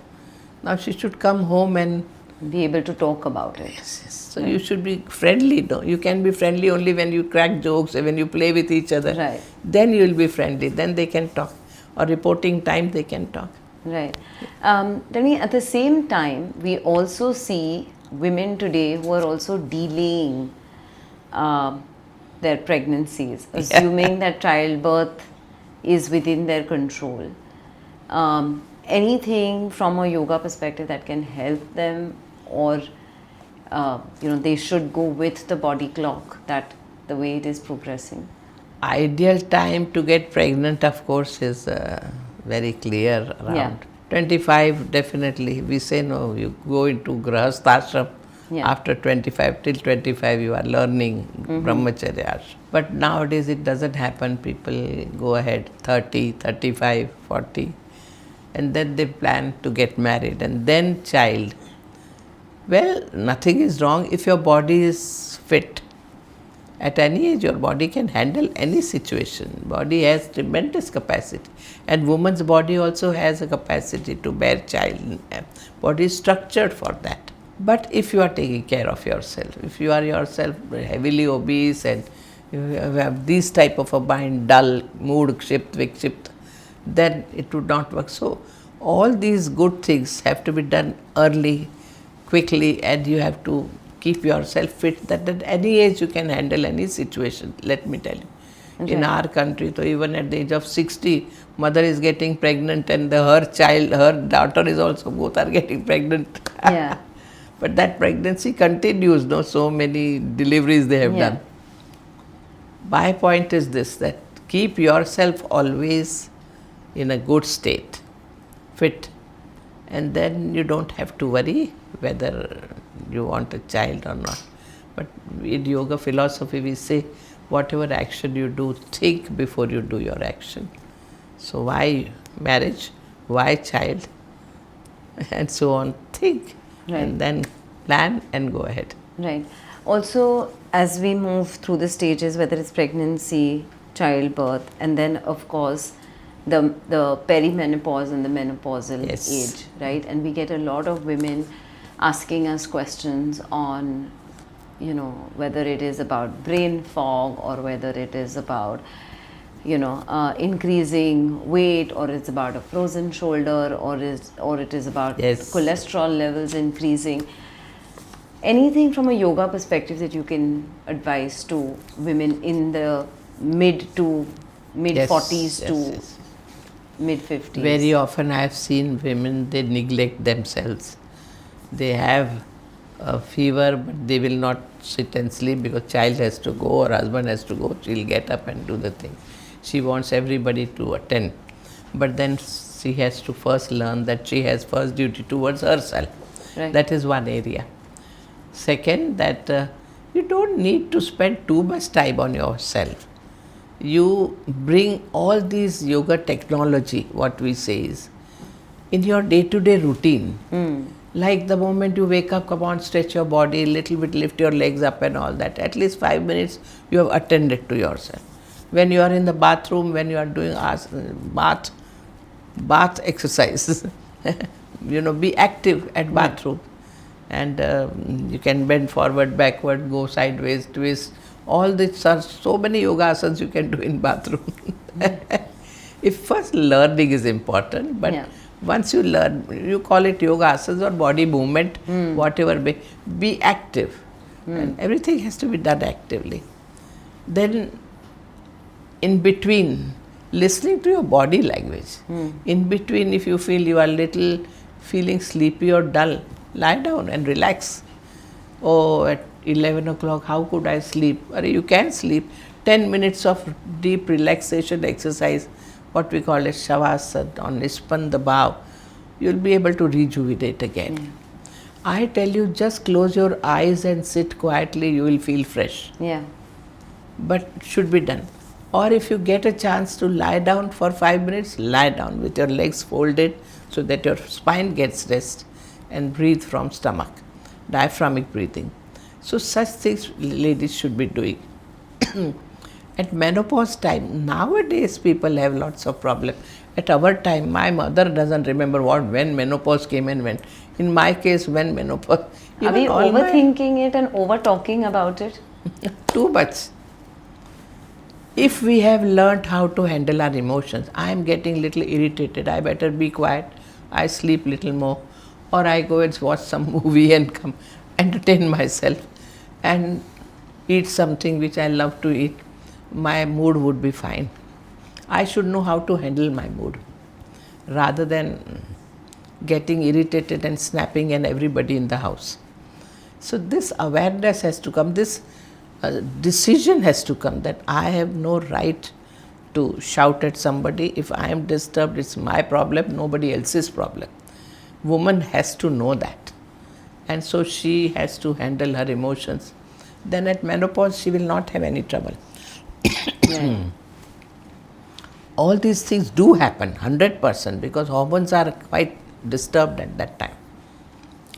Speaker 1: Now she should come home and
Speaker 2: be able to talk about it.
Speaker 1: Yes. So you should be friendly. No, you can be friendly only when you crack jokes and when you play with each other.
Speaker 2: Right.
Speaker 1: Then you will be friendly. Then they can talk. Or reporting time, they can talk.
Speaker 2: Right. At the same time, we also see women today who are also delaying their pregnancies, assuming that childbirth is within their control. Anything from a yoga perspective that can help them, or they should go with the body clock, that the way it is progressing?
Speaker 1: Ideal time to get pregnant, of course, is very clear, around 25 definitely. We say no, you go into grahasthashram. After 25, till 25 you are learning brahmacharya. But nowadays it doesn't happen. People go ahead 30, 35, 40, and then they plan to get married and then child. Well, nothing is wrong if your body is fit. At any age, your body can handle any situation. Body has tremendous capacity, and woman's body also has a capacity to bear child. Body is structured for that. But if you are taking care of yourself, if you are yourself heavily obese and you have this type of a mind, dull, mood, kshipt, vikshipt, then it would not work. So all these good things have to be done early, quickly, and you have to keep yourself fit, that at any age you can handle any situation, let me tell you. Okay. In our country, so even at the age of 60, mother is getting pregnant and her daughter is also, both are getting pregnant.
Speaker 2: Yeah.
Speaker 1: But that pregnancy continues, no? So many deliveries they have done. My point is this, that keep yourself always in a good state, fit, and then you don't have to worry whether you want a child or not. But in yoga philosophy we say, whatever action you do, think before you do your action. So why marriage, why child, and so on, think. Right. And then plan and go ahead.
Speaker 2: Right. Also, as we move through the stages, whether it's pregnancy, childbirth, and then of course the perimenopause and the menopausal
Speaker 1: Yes.
Speaker 2: age, right? And we get a lot of women asking us questions on, whether it is about brain fog or whether it is about, increasing weight, or it's about a frozen shoulder, or it is about
Speaker 1: Yes.
Speaker 2: cholesterol levels increasing. Anything from a yoga perspective that you can advise to women in the mid
Speaker 1: Yes,
Speaker 2: 40s
Speaker 1: yes,
Speaker 2: to
Speaker 1: yes.
Speaker 2: mid 50s?
Speaker 1: Very often I have seen women, they neglect themselves. They have a fever, but they will not sit and sleep because child has to go or husband has to go. She'll get up and do the thing. She wants everybody to attend. But then she has to first learn that she has first duty towards herself.
Speaker 2: Right.
Speaker 1: That is one area. Second, that you don't need to spend too much time on yourself. You bring all these yoga technology, what we say is, in your day-to-day routine. Like the moment you wake up, come on, stretch your body, little bit lift your legs up and all that. At least 5 minutes you have attended to yourself. When you are in the bathroom, when you are doing bath exercises, be active at bathroom. And you can bend forward, backward, go sideways, twist. All these are so many yoga asanas you can do in bathroom. If first learning is important, but once you learn, you call it yoga asanas or body movement, whatever, be active. And everything has to be done actively. Then in between, listening to your body language. In between, if you feel you are little feeling sleepy or dull, lie down and relax. Oh, at 11 o'clock, how could I sleep? Or you can sleep. 10 minutes of deep relaxation exercise, what we call it Shavasana, on Nispanda Bhav, you'll be able to rejuvenate again. I tell you, just close your eyes and sit quietly, you will feel fresh.
Speaker 2: Yeah.
Speaker 1: But should be done. Or if you get a chance to lie down for 5 minutes, lie down with your legs folded so that your spine gets rest, and breathe from stomach, diaphragmic breathing. So such things ladies should be doing. At menopause time, nowadays people have lots of problems. At our time, my mother doesn't remember when menopause came and went. In my case, when menopause...
Speaker 2: Are we overthinking it and over talking about it?
Speaker 1: Too much. If we have learnt how to handle our emotions, I am getting little irritated, I better be quiet, I sleep little more, or I go and watch some movie and come entertain myself and eat something which I love to eat, my mood would be fine. I should know how to handle my mood rather than getting irritated and snapping at everybody in the house. So this awareness has to come, this decision has to come that I have no right to shout at somebody. If I am disturbed, it's my problem, nobody else's problem. Woman has to know that. And so she has to handle her emotions. Then at menopause, she will not have any trouble. All these things do happen, 100%, because hormones are quite disturbed at that time.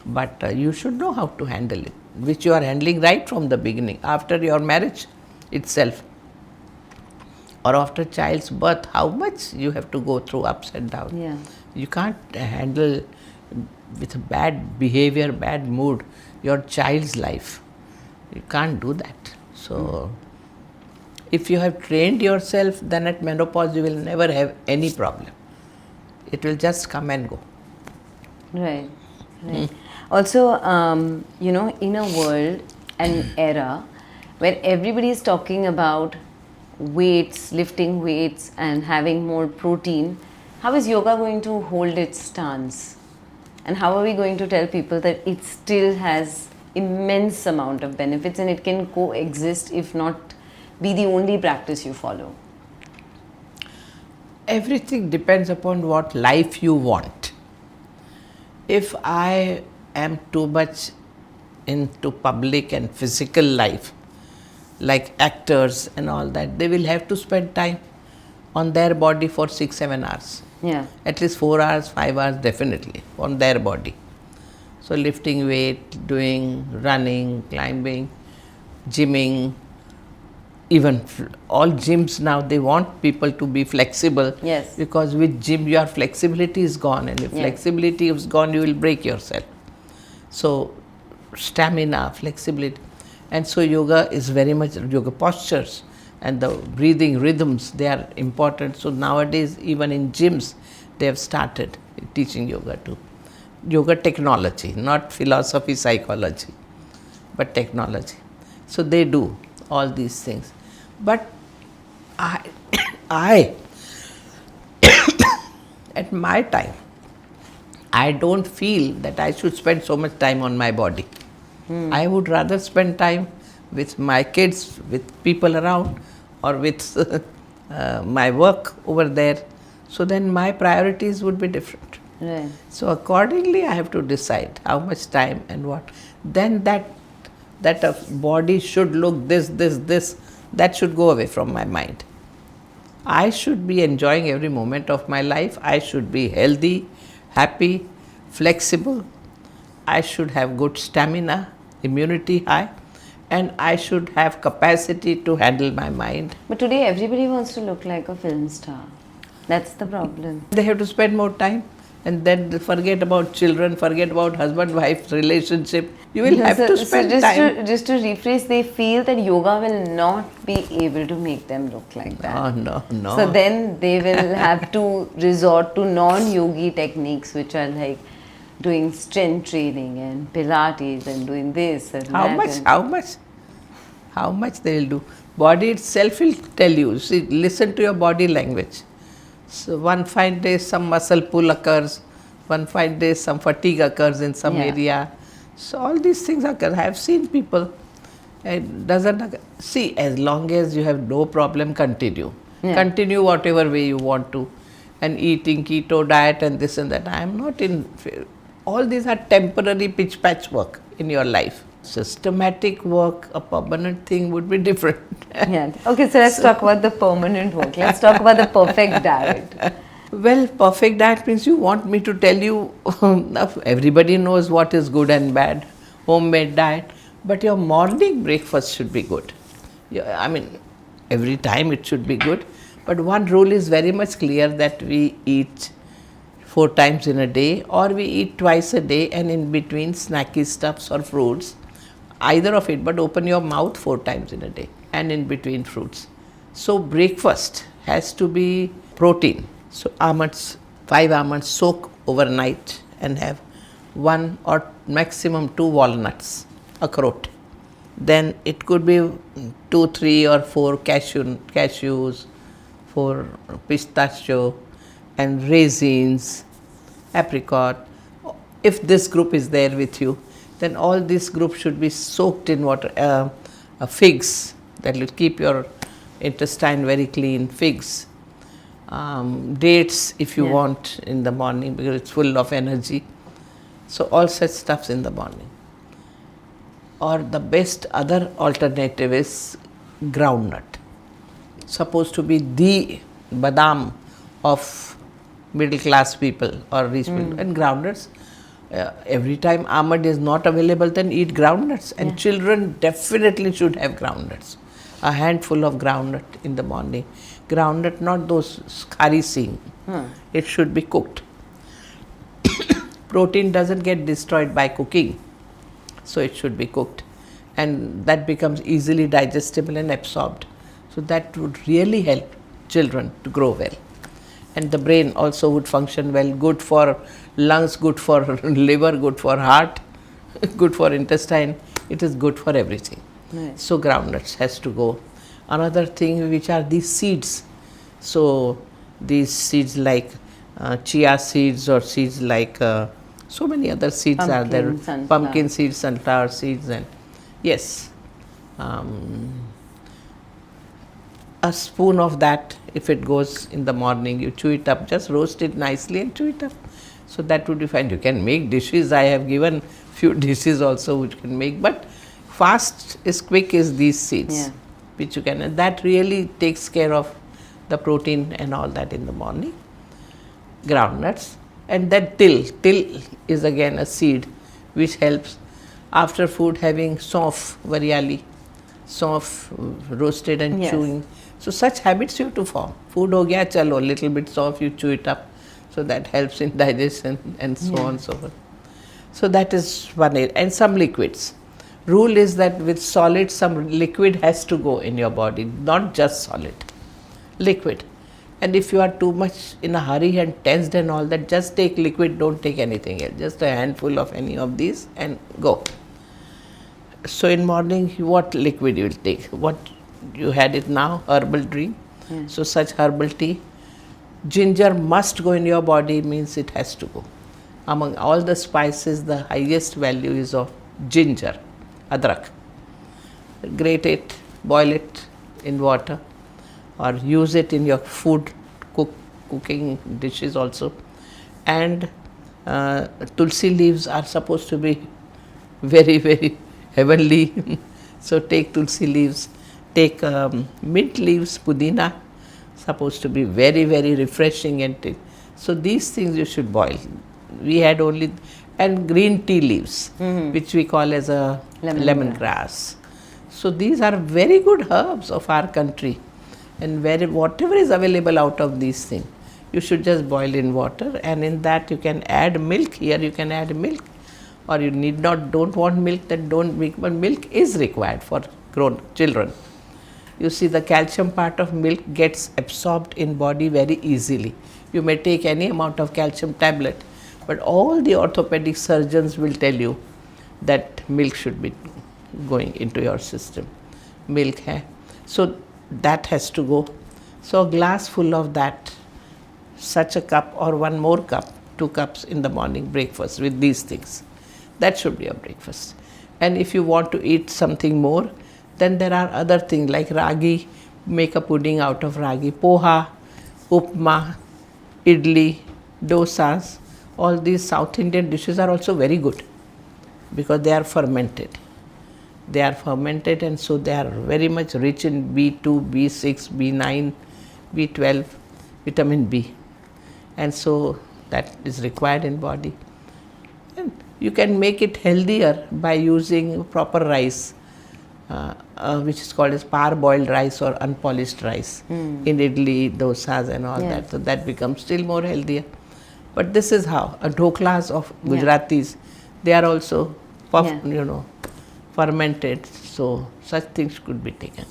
Speaker 1: But you should know how to handle it, which you are handling right from the beginning, after your marriage itself, or after child's birth, how much you have to go through ups and downs.
Speaker 2: Yeah.
Speaker 1: You can't handle with bad behavior, bad mood, your child's life. You can't do that. So, if you have trained yourself, then at menopause you will never have any problem. It will just come and go.
Speaker 2: Right. Also, in a world, an era where everybody is talking about weights, lifting weights and having more protein, how is yoga going to hold its stance? And how are we going to tell people that it still has immense amount of benefits and it can coexist, if not be the only practice you follow?
Speaker 1: Everything depends upon what life you want. If I am too much into public and physical life, like actors and all that, they will have to spend time on their body for 6-7 hours.
Speaker 2: Yeah.
Speaker 1: At least 4 hours, 5 hours definitely on their body. So lifting weight, doing running, climbing, gymming, even all gyms now, they want people to be flexible.
Speaker 2: Yes.
Speaker 1: Because with gym, your flexibility is gone, and if
Speaker 2: Yeah.
Speaker 1: flexibility is gone, you will break yourself. So, stamina, flexibility. And so, yoga is very much yoga postures and the breathing rhythms, they are important. So, nowadays, even in gyms, they have started teaching yoga too. Yoga technology, not philosophy, psychology, but technology. So, they do all these things. But I, I at my time, I don't feel that I should spend so much time on my body. I would rather spend time with my kids, with people around, or with my work over there. So then my priorities would be different.
Speaker 2: Right.
Speaker 1: So accordingly, I have to decide how much time and what. Then that a body should look this, that should go away from my mind. I should be enjoying every moment of my life. I should be healthy, happy, flexible. I should have good stamina, immunity high, and I should have capacity to handle my mind.
Speaker 2: But today everybody wants to look like a film star. That's the problem.
Speaker 1: They have to spend more time, and then forget about children, forget about husband-wife relationship. You will have to spend time.
Speaker 2: Just to rephrase, they feel that yoga will not be able to make them look like that.
Speaker 1: Oh, no.
Speaker 2: So then they will have to resort to non-yogi techniques, which are like doing strength training and Pilates and doing this and that.
Speaker 1: How much they will do? Body itself will tell you. See, listen to your body language. So one fine day some muscle pull occurs, one fine day some fatigue occurs in some area. So all these things occur. I have seen people. It doesn't occur. See, as long as you have no problem, continue.
Speaker 2: Yeah.
Speaker 1: Continue whatever way you want to, and eating keto diet and this and that. I am not in. All these are temporary pitch patch work in your life. Systematic work, a permanent thing would be different.
Speaker 2: Yeah. Okay, so let's talk about the permanent work. Let's talk about the perfect diet.
Speaker 1: Well, perfect diet means you want me to tell you, everybody knows what is good and bad, homemade diet, but your morning breakfast should be good. I mean, every time it should be good, but one rule is very much clear, that we eat 4 times in a day, or we eat twice a day, and in between snacky stuffs or fruits, either of it, but open your mouth 4 times in a day, and in between fruits. So breakfast has to be protein. So almonds, 5 almonds, soak overnight and have 1 or maximum 2 walnuts, akroot. Then it could be 2, 3 or 4 cashews, 4 pistachio, and raisins, apricot. If this group is there with you, then all this group should be soaked in water. Figs, that will keep your intestine very clean. Figs, dates if you want in the morning, because it's full of energy. So all such stuffs in the morning. Or the best other alternative is groundnut. Supposed to be the badam of middle class people or rich people. And groundnuts, every time almond is not available, then eat groundnuts. And children definitely should have groundnuts. A handful of groundnut in the morning. Groundnut, not those khari sing. It should be cooked. Protein doesn't get destroyed by cooking, so it should be cooked, and that becomes easily digestible and absorbed. So that would really help children to grow well, and the brain also would function well. Good for lungs, good for liver, good for heart, good for intestine. It is good for everything.
Speaker 2: Right.
Speaker 1: So groundnuts has to go. Another thing, which are these seeds. So these seeds like chia seeds, or seeds like so many other seeds are there.
Speaker 2: Sunflower.
Speaker 1: Pumpkin seeds, sunflower seeds, and yes, a spoon of that, if it goes in the morning, you chew it up, just roast it nicely and chew it up. So that would be fine. You can make dishes. I have given few dishes also which you can make, but fast is quick is these seeds, which you can, and that really takes care of the protein and all that in the morning. Groundnuts, and then till is again a seed which helps. After food, having sauf, variali. soft, roasted and
Speaker 2: Yes.
Speaker 1: chewing. So such habits you have to form. Food ho gaya, chalo, little bit soft, you chew it up. So that helps in digestion and so on and so forth. So that is one area. And some liquids. Rule is that with solid, some liquid has to go in your body, not just solid. Liquid. And if you are too much in a hurry and tensed and all that, just take liquid, don't take anything else. Just a handful of any of these and go. So in morning, what liquid you will take? What you had it now, herbal drink. So such herbal tea. Ginger must go in your body, means it has to go. Among all the spices, the highest value is of ginger, adrak. Grate it, boil it in water, or use it in your food, cooking dishes also. And tulsi leaves are supposed to be very, very heavenly. So take tulsi leaves, take mint leaves, pudina, supposed to be very, very refreshing. And so these things you should boil. We had only, and green tea leaves, which we call as a lemongrass. So these are very good herbs of our country, and whatever is available out of these things, you should just boil in water, and in that you can add milk. Here you can add milk, or you need not, don't want milk, then don't make, but milk is required for grown children. You see, the calcium part of milk gets absorbed in body very easily. You may take any amount of calcium tablet, but all the orthopedic surgeons will tell you that milk should be going into your system. Milk hai. So that has to go. So a glass full of that, such a cup or one more cup, 2 cups in the morning breakfast with these things. That should be your breakfast. And if you want to eat something more, then there are other things like ragi, make a pudding out of ragi, poha, upma, idli, dosas. All these South Indian dishes are also very good because they are fermented. They are fermented, and so they are very much rich in B2, B6, B9, B12, vitamin B. And so that is required in body. And you can make it healthier by using proper rice, which is called as parboiled rice or unpolished rice in idli, dosas and all that. So that becomes still more healthier. But this is how dhoklas of Gujaratis, they are also fermented. So such things could be taken.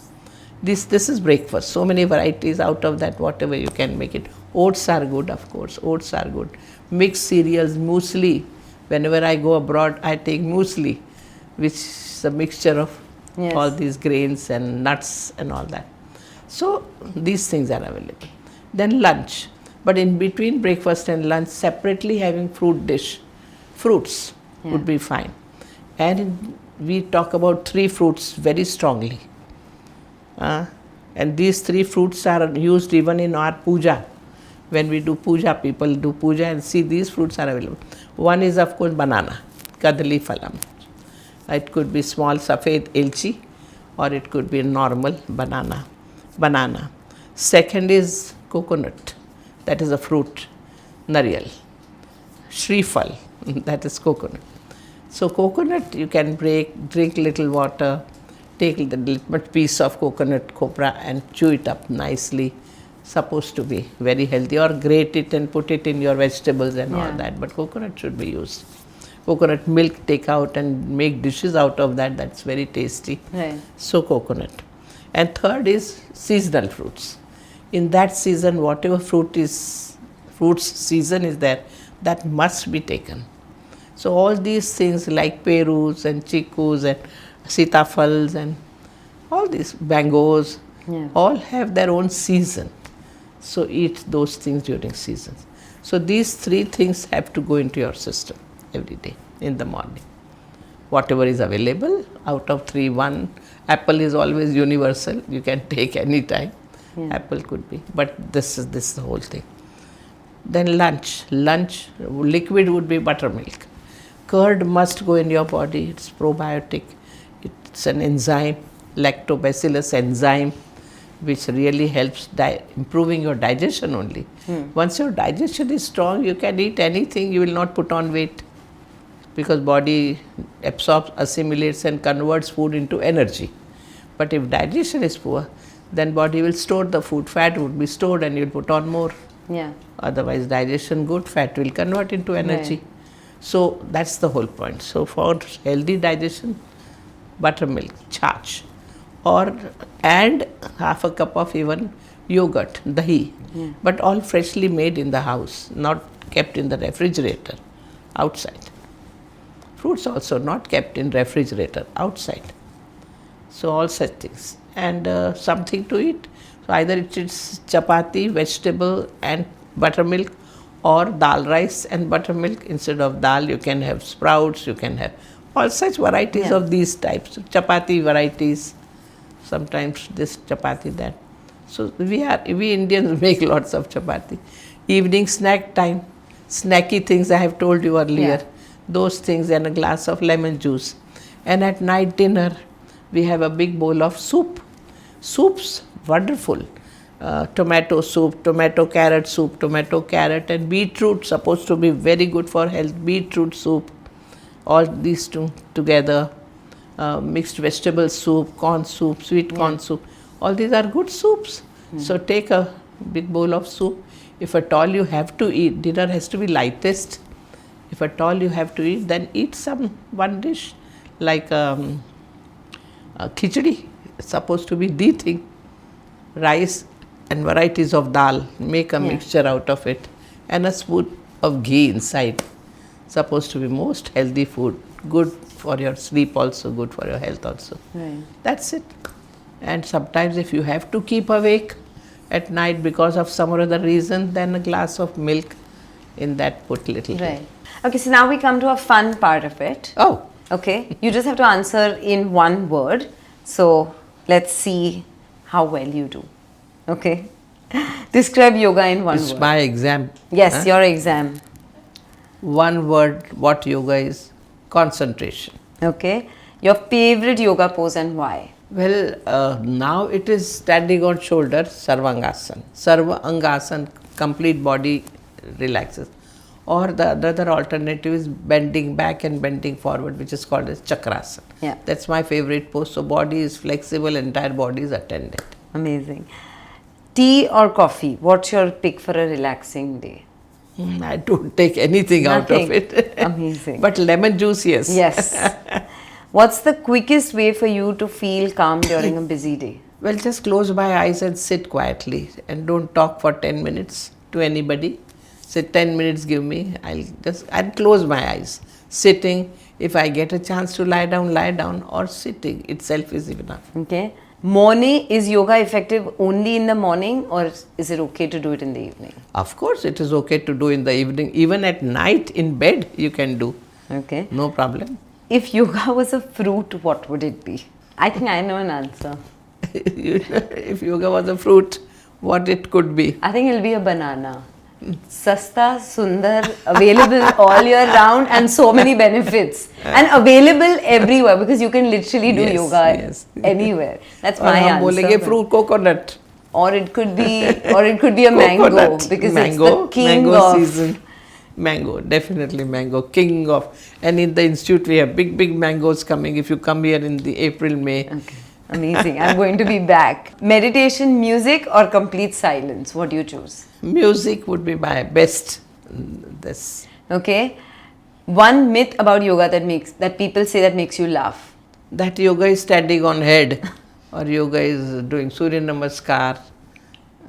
Speaker 1: This is breakfast. So many varieties out of that, whatever you can make it. Oats are good, of course. Oats are good. Mixed cereals, muesli. Whenever I go abroad, I take muesli, which is a mixture of all these grains and nuts and all that. So these things are available. Then lunch. But in between breakfast and lunch, separately having fruits would be fine. And we talk about 3 fruits very strongly. And these 3 fruits are used even in our puja. When we do puja, people do puja, and see these fruits are available. One is of course banana, kadali phalam. It could be small safed elchi, or it could be normal banana. Second is coconut, that is a fruit, nariyal. Shrifal, that is coconut. So coconut you can drink little water, take the little piece of coconut copra and chew it up nicely. Supposed to be very healthy, or grate it and put it in your vegetables and all that, but coconut should be used. Coconut milk, take out and make dishes out of that, that's very tasty.
Speaker 2: Right.
Speaker 1: So coconut. And third is seasonal fruits. In that season, whatever fruits season is there, that must be taken. So all these things like perus and chikus and sitafals and all these mangoes, all have their own season. So eat those things during seasons. So these 3 things have to go into your system every day in the morning. Whatever is available out of 3, 1, apple is always universal. You can take any time. Apple could be, but this is the whole thing. Then lunch, liquid would be buttermilk. Curd must go in your body. It's probiotic. It's an enzyme, lactobacillus enzyme, which really helps improving your digestion only. Once your digestion is strong, you can eat anything, you will not put on weight, because body absorbs, assimilates and converts food into energy. But if digestion is poor, then body will store the food. Fat would be stored and you'll put on more.
Speaker 2: Yeah.
Speaker 1: Otherwise, digestion good, fat will convert into energy.
Speaker 2: Right.
Speaker 1: So that's the whole point. So for healthy digestion, buttermilk, chaach, and half a cup of even yogurt, dahi, but all freshly made in the house, not kept in the refrigerator, outside. Fruits also not kept in refrigerator, outside. So all such things, and something to eat. So either it is chapati, vegetable and buttermilk, or dal rice and buttermilk. Instead of dal, you can have sprouts, you can have all such varieties of these types. Chapati varieties, sometimes this chapati, that. So we Indians make lots of chapati. Evening snack time, snacky things I have told you earlier. Those things, and a glass of lemon juice. And at night dinner, we have a big bowl of soup. Soups, wonderful. Tomato soup, tomato carrot and beetroot, supposed to be very good for health. Beetroot soup, all these two together. Mixed vegetable soup, corn soup, sweet corn soup. All these are good soups. So take a big bowl of soup. If at all you have to eat, dinner has to be lightest. If at all you have to eat, then eat one dish like khichdi, supposed to be the thing. Rice and varieties of dal, make a mixture out of it, and a spoon of ghee inside. Supposed to be most healthy food, good for your sleep also, good for your health also.
Speaker 2: Right.
Speaker 1: That's it. And sometimes if you have to keep awake at night because of some or other reason, then a glass of milk, in that put little.
Speaker 2: Right. Okay, so now we come to a fun part of it.
Speaker 1: Oh.
Speaker 2: Okay, you just have to answer in one word. So let's see how well you do. Okay. Describe yoga in one
Speaker 1: It's
Speaker 2: word.
Speaker 1: my exam.
Speaker 2: Yes, your exam.
Speaker 1: One word, what yoga is? Concentration.
Speaker 2: Okay. Your favorite yoga pose and why?
Speaker 1: Well, now it is standing on shoulder, Sarvangasana. Sarvangasana, complete body relaxes. Or the other alternative is bending back and bending forward, which is called as Chakrasana.
Speaker 2: Yeah.
Speaker 1: That's my favorite pose. So body is flexible, entire body is attended.
Speaker 2: Amazing. Tea or coffee? What's your pick for a relaxing day?
Speaker 1: I don't take anything out of
Speaker 2: Nothing.
Speaker 1: it.
Speaker 2: Amazing.
Speaker 1: But lemon juice, yes.
Speaker 2: Yes. What's the quickest way for you to feel calm during a busy day?
Speaker 1: Well, just close my eyes and sit quietly and don't talk for 10 minutes to anybody. Say 10 minutes, give me. I'll close my eyes. Sitting, if I get a chance to lie down, or sitting itself is enough.
Speaker 2: Okay. Is yoga effective only in the morning, or is it okay to do it in the evening?
Speaker 1: Of course, it is okay to do in the evening. Even at night in bed, you can do.
Speaker 2: Okay.
Speaker 1: No problem.
Speaker 2: If yoga was a fruit, what would it be? I think I know an answer.
Speaker 1: If yoga was a fruit, what it could be?
Speaker 2: I think it'll be a banana. Sasta, sundar, available all year round, and so many benefits. And available everywhere, because you can literally do yoga anywhere. That's my answer.
Speaker 1: Bolenge fruit, coconut.
Speaker 2: Or it could be a mango,
Speaker 1: Coconut.
Speaker 2: because
Speaker 1: Mango,
Speaker 2: it's the king
Speaker 1: mango
Speaker 2: of
Speaker 1: season. Mango, definitely mango, king of. And in the institute we have big mangoes coming if you come here in the April, May.
Speaker 2: Okay. Amazing. I'm going to be back. Meditation, music, or complete silence? What do you choose?
Speaker 1: Music would be my best. This.
Speaker 2: Okay. One myth about yoga that people say that makes you laugh.
Speaker 1: That yoga is standing on head, or yoga is doing Surya Namaskar.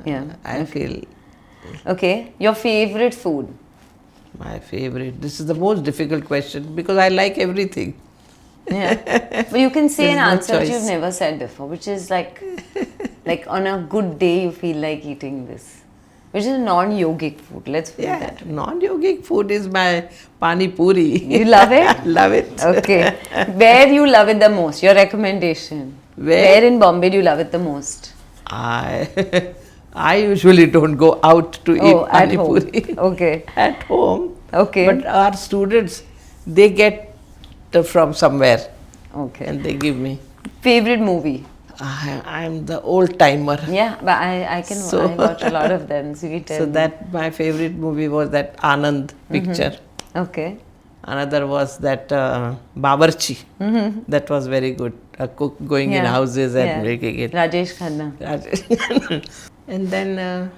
Speaker 2: Yeah.
Speaker 1: I feel.
Speaker 2: Okay. Your favorite food?
Speaker 1: My favorite. This is the most difficult question because I like everything.
Speaker 2: Yeah. But you can say
Speaker 1: There's
Speaker 2: an
Speaker 1: no
Speaker 2: answer that
Speaker 1: choice.
Speaker 2: you've never said before, which is like on a good day you feel like eating this, which is a non-yogic food. Let's put
Speaker 1: Yeah,
Speaker 2: that.
Speaker 1: non-yogic food is my pani puri.
Speaker 2: You love it?
Speaker 1: Love it.
Speaker 2: Okay. Where do you love it the most? Your recommendation. Where in Bombay do you love it the most?
Speaker 1: I usually don't go out to eat
Speaker 2: Oh, at
Speaker 1: pani
Speaker 2: home.
Speaker 1: puri.
Speaker 2: Okay.
Speaker 1: At home.
Speaker 2: Okay.
Speaker 1: But our students, they get from somewhere
Speaker 2: Okay.
Speaker 1: and they give me.
Speaker 2: Favorite movie?
Speaker 1: I'm the old timer.
Speaker 2: Yeah, but I watch a lot of them. So you tell
Speaker 1: So
Speaker 2: me.
Speaker 1: that my favorite movie was that Anand picture.
Speaker 2: Okay.
Speaker 1: Another was that bawarchi. That was very good. A cook going in houses and making it.
Speaker 2: Rajesh Khanna.
Speaker 1: And then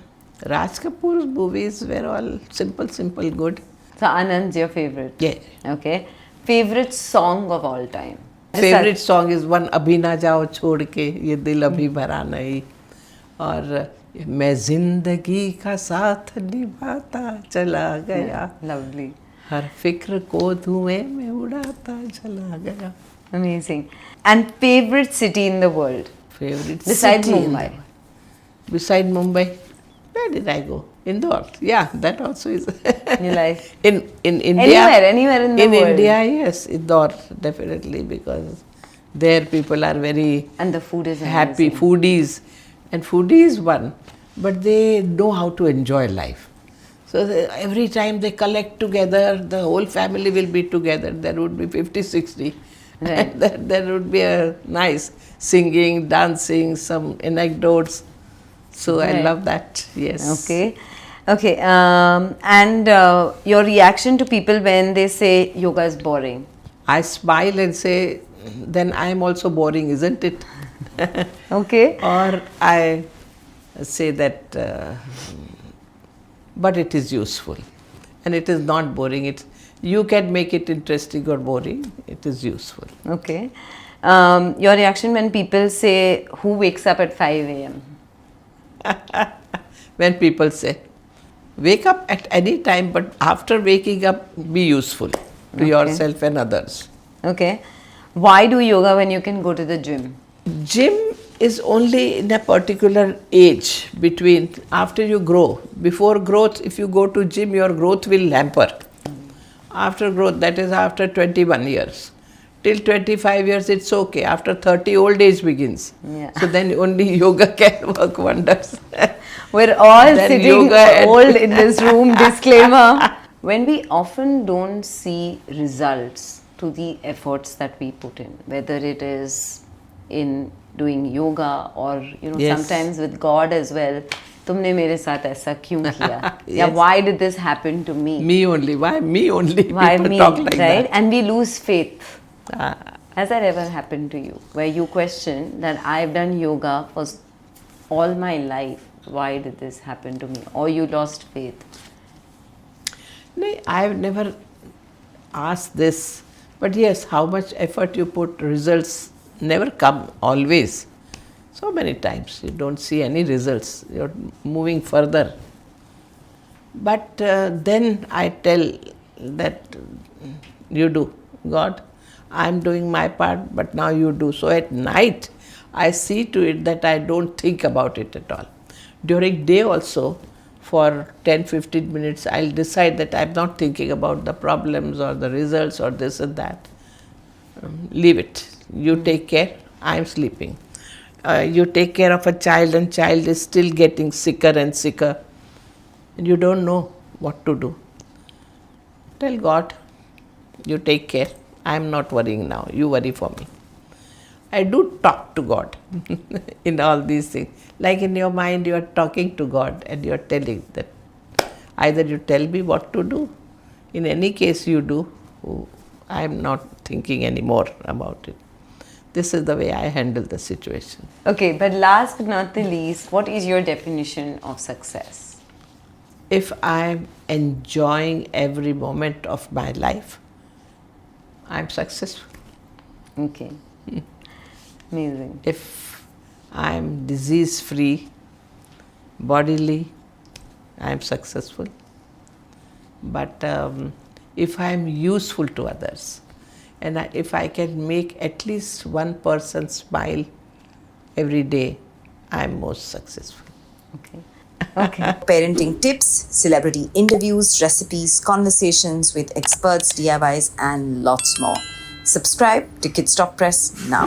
Speaker 1: Raj Kapoor's movies were all simple, good.
Speaker 2: So Anand's your favorite?
Speaker 1: Yeah.
Speaker 2: Okay. Favorite song of all time?
Speaker 1: Favorite song is one अभी ना जाओ छोड़ के ये दिल अभी भरा नहीं और मैं जिंदगी का साथ निभाता चला गया
Speaker 2: Lovely.
Speaker 1: हर फिक्र को धुएं में उड़ाता चला गया.
Speaker 2: Amazing. And favorite city in the world?
Speaker 1: Favorite
Speaker 2: Besides
Speaker 1: city in
Speaker 2: Mumbai.
Speaker 1: the world. Beside Mumbai, where did I go? Indore. Yeah, that also is.
Speaker 2: You like?
Speaker 1: In India.
Speaker 2: Anywhere in the world.
Speaker 1: In India, yes, Indore definitely because there people are very
Speaker 2: And the food is
Speaker 1: happy
Speaker 2: amazing.
Speaker 1: foodies, and foodies one, but they know how to enjoy life. So every time they collect together, the whole family will be together. There would be 50, 60.
Speaker 2: Right.
Speaker 1: And there would be a nice singing, dancing, some anecdotes. So I
Speaker 2: Right.
Speaker 1: love that. Yes.
Speaker 2: Okay. Okay. And your reaction to people when they say yoga is boring?
Speaker 1: I smile and say, then I am also boring, isn't it?
Speaker 2: Okay.
Speaker 1: Or I say that, but it is useful. And it is not boring. You can make it interesting or boring. It is useful.
Speaker 2: Okay. Your reaction when people say, who wakes up at 5 a.m.?
Speaker 1: When people say, wake up at any time, but after waking up, be useful to yourself and others.
Speaker 2: Okay. Why do yoga when you can go to the gym?
Speaker 1: Gym is only in a particular age between after you grow. Before growth, if you go to gym, your growth will hamper. After growth, that is after 21 years. Till 25 years, it's okay. After 30, old age begins.
Speaker 2: Yeah.
Speaker 1: So then only yoga can work wonders.
Speaker 2: We're all
Speaker 1: Then
Speaker 2: sitting
Speaker 1: yoga and-
Speaker 2: old in this room, disclaimer. When we often don't see results to the efforts that we put in, whether it is in doing yoga or
Speaker 1: Yes.
Speaker 2: sometimes with God as well, तुमने मेरे साथ ऐसा क्यों किया? Yeah,
Speaker 1: Yes.
Speaker 2: why did this happen to me?
Speaker 1: Me only. Why me only?
Speaker 2: Why
Speaker 1: People
Speaker 2: me?
Speaker 1: talk like
Speaker 2: Right?
Speaker 1: that.
Speaker 2: And we lose faith.
Speaker 1: Ah.
Speaker 2: Has that ever happened to you, where you question that I've done yoga for all my life? Why did this happen to me? Or you lost faith?
Speaker 1: No, I've never asked this, but yes, how much effort you put, results never come always. So many times you don't see any results, you're moving further. But then I tell that you do, God, I'm doing my part, but now you do. So at night, I see to it that I don't think about it at all. During day also, for 10-15 minutes, I'll decide that I'm not thinking about the problems or the results or this and that. Leave it. You take care. I'm sleeping. You take care of a child and child is still getting sicker and sicker. And you don't know what to do. Tell God, you take care. I'm not worrying now. You worry for me. I do talk to God in all these things. Like in your mind, you are talking to God and you are telling that either you tell me what to do, in any case you do, I am not thinking anymore about it. This is the way I handle the situation.
Speaker 2: Okay, but last but not the least, what is your definition of success?
Speaker 1: If I am enjoying every moment of my life, I am successful.
Speaker 2: Okay. Amazing.
Speaker 1: If I am disease free, bodily, I am successful. But if I am useful to others, and if I can make at least one person smile every day, I am most successful.
Speaker 2: Okay. Okay.
Speaker 3: Parenting tips, celebrity interviews, recipes, conversations with experts, DIYs, and lots more. Subscribe to Kidsstoppress now.